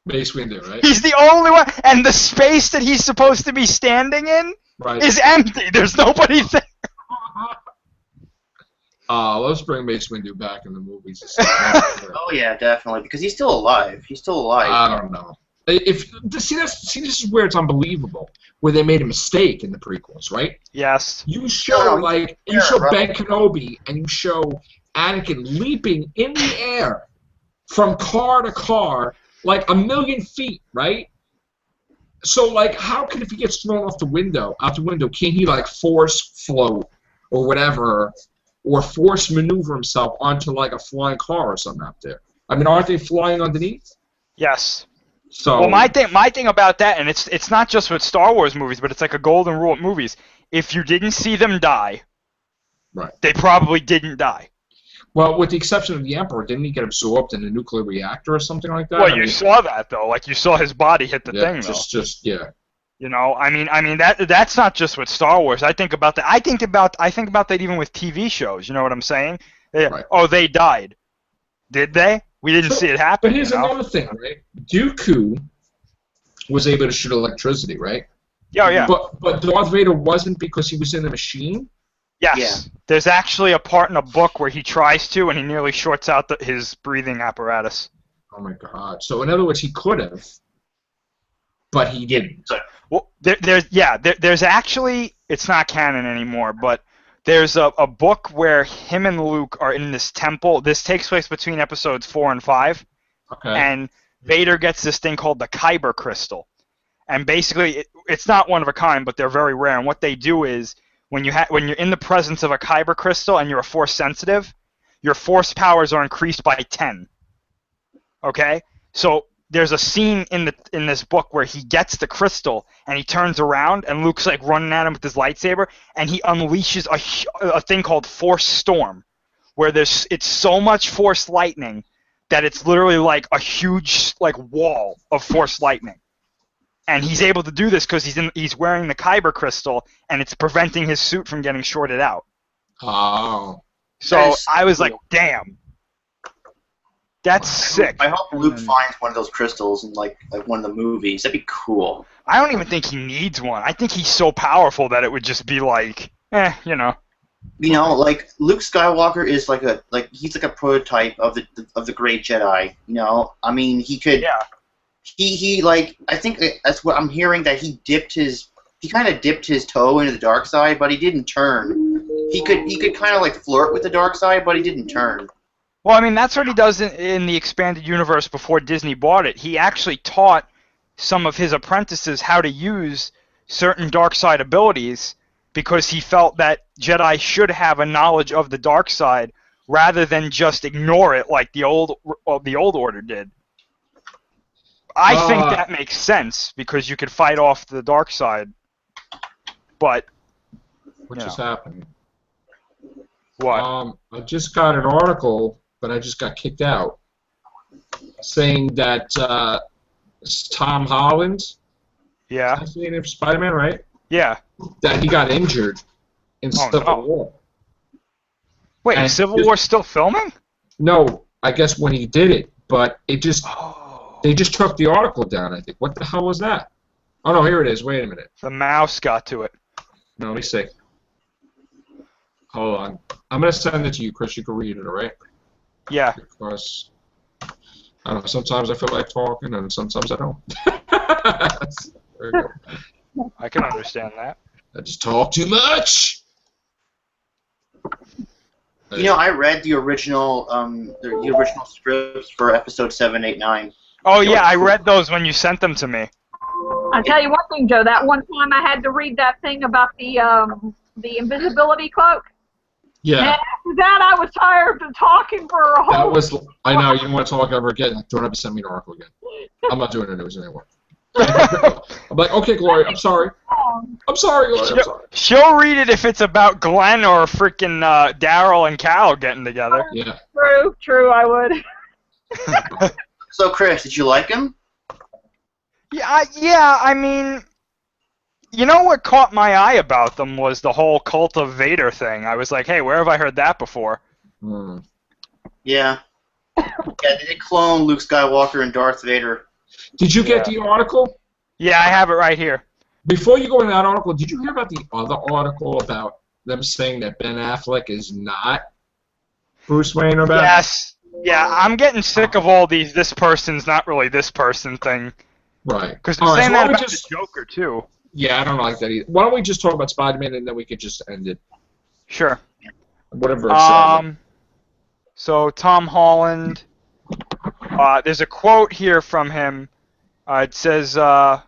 Mace Windu, right? He's the only one, and the space that he's supposed to be standing in is empty. There's nobody there. Let's bring Mace Windu back in the movies. Oh yeah, definitely, because he's still alive. He's still alive. I don't know. This is where it's unbelievable, where they made a mistake in the prequels, right? Yes. You show Ben Kenobi and you show Anakin leaping in the air from car to car, like 1,000,000 feet, right? So, like, how can, if he gets thrown out the window, can he, like, force float or whatever, or force maneuver himself onto, like, a flying car or something out there? I mean, aren't they flying underneath? Yes. So, well, my thing about that, and it's not just with Star Wars movies, but it's like a golden rule at movies. If you didn't see them die, they probably didn't die. Well, with the exception of the Emperor, didn't he get absorbed in a nuclear reactor or something like that? Well, you saw that though. Like you saw his body hit the thing, though. Yeah. You know, I mean that's not just with Star Wars. I think about that. I think about that even with TV shows. You know what I'm saying? Oh, they died. Did they? We didn't see it happen. But here's another thing, right? Dooku was able to shoot electricity, right? Yeah, yeah. But Darth Vader wasn't, because he was in a machine? Yes. Yeah. There's actually a part in a book where he tries to, and he nearly shorts out his breathing apparatus. Oh my God! So in other words, he could have, but he didn't. Well, there's actually, it's not canon anymore, but there's a book where him and Luke are in this temple. This takes place between episodes 4 and 5. Okay. And Vader gets this thing called the Kyber crystal, and basically it's not one of a kind, but they're very rare. And what they do is, when you're in the presence of a Kyber crystal and you're a force sensitive, your force powers are increased by 10. Okay? So there's a scene in this book where he gets the crystal and he turns around and Luke's like running at him with his lightsaber, and he unleashes a thing called Force Storm, where it's so much force lightning that it's literally like a huge like wall of force lightning. And he's able to do this because he's wearing the Kyber crystal, and it's preventing his suit from getting shorted out. Oh. So I was like, damn. That's sick. I hope Luke finds one of those crystals in like one of the movies. That'd be cool. I don't even think he needs one. I think he's so powerful that it would just be like, you know. You know, like Luke Skywalker is he's like a prototype of the great Jedi. You know, I mean, he could. Yeah. He like, I think that's what I'm hearing, that he kind of dipped his toe into the dark side, but he didn't turn. He could kind of like flirt with the dark side, but he didn't turn. Well, I mean, that's what he does in the expanded universe before Disney bought it. He actually taught some of his apprentices how to use certain dark side abilities, because he felt that Jedi should have a knowledge of the dark side rather than just ignore it like the old order did. I think that makes sense, because you could fight off the dark side, but what just happened? What? I just got an article, but I just got kicked out, saying that Tom Holland, yeah, that's the name of Spider-Man, right? Yeah, that he got injured in Civil War. Wait, and Civil War still filming? No, I guess when he did it, but it just. They just took the article down, I think. What the hell was that? Oh, no, here it is. Wait a minute. The mouse got to it. No, let me see. Hold on. I'm going to send it to you, Chris. You can read it, all right? Yeah. Because, I don't know, sometimes I feel like talking, and sometimes I don't. There you go. I can understand that. I just talk too much. You know, I read the original scripts for episode 7, 8, 9. Oh yeah, I read those when you sent them to me. I'll tell you one thing, Joe. That one time I had to read that thing about the invisibility cloak. Yeah. And after that, I was tired of talking for a whole. That was. I know you don't want to talk ever again. Don't ever send me an article again. I'm not doing the news anymore. I'm like, okay, Gloria, I'm sorry. I'm sorry, Gloria, I'm sorry. She'll read it if it's about Glenn or freaking Daryl and Cal getting together. Yeah. True, I would. So, Chris, did you like him? Yeah, I mean, you know what caught my eye about them was the whole Cult of Vader thing. I was like, hey, where have I heard that before? Yeah. Yeah, they did clone Luke Skywalker and Darth Vader. Did you get the article? Yeah, I have it right here. Before you go into that article, did you hear about the other article about them saying that Ben Affleck is not Bruce Wayne or Batman? Yes. Yeah, I'm getting sick of all these this person's not really this person thing. Right. Because they're saying that about the Joker, too. Yeah, I don't like that either. Why don't we just talk about Spider-Man and then we could just end it? Sure. Whatever. So, Tom Holland, there's a quote here from him. It says, well,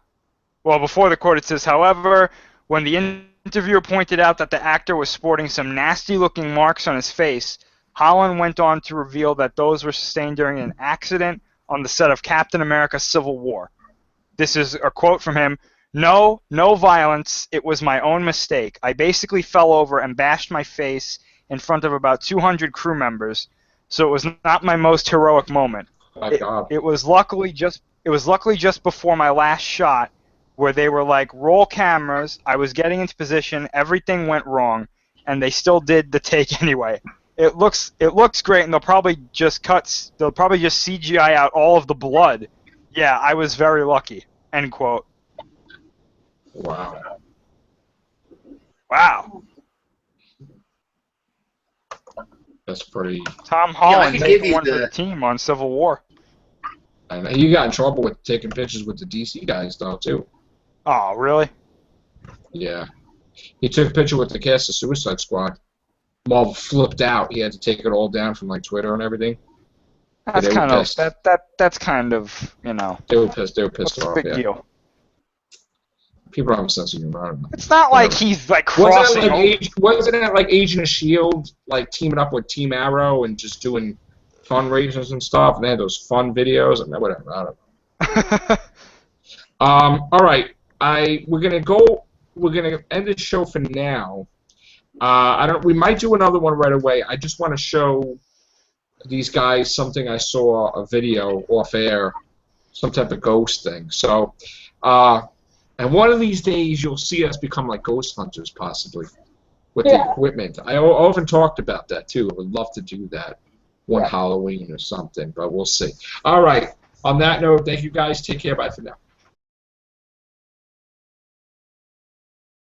before the quote it says, however, when the interviewer pointed out that the actor was sporting some nasty-looking marks on his face, Holland went on to reveal that those were sustained during an accident on the set of Captain America Civil War. This is a quote from him. No violence. It was my own mistake. I basically fell over and bashed my face in front of about 200 crew members, so it was not my most heroic moment. It was luckily just before my last shot where they were like, roll cameras, I was getting into position, everything went wrong, and they still did the take anyway. It looks great, and they'll probably just CGI out all of the blood. Yeah, I was very lucky. End quote. Wow. That's pretty. Tom Holland taking one for the team on Civil War. I know. He got in trouble with taking pictures with the DC guys, though, too. Oh, really? Yeah. He took a picture with the cast of Suicide Squad. Marvel flipped out. He had to take it all down from like Twitter and everything. That's kind of you know. They were pissed. They were pissed off. Big deal. People don't have a sense of humor. I don't know. It's not like he's like crossing. Wasn't it like Agent of Shield, like teaming up with Team Arrow and just doing fundraisers and stuff? And they had those fun videos and whatever. I don't know. All right. We're gonna end the show for now. We might do another one right away. I just want to show these guys something I saw a video off air, some type of ghost thing. So, and one of these days you'll see us become like ghost hunters possibly with the equipment. I often talked about that too. I would love to do that one Halloween or something, but we'll see. All right. On that note, thank you guys. Take care. Bye for now.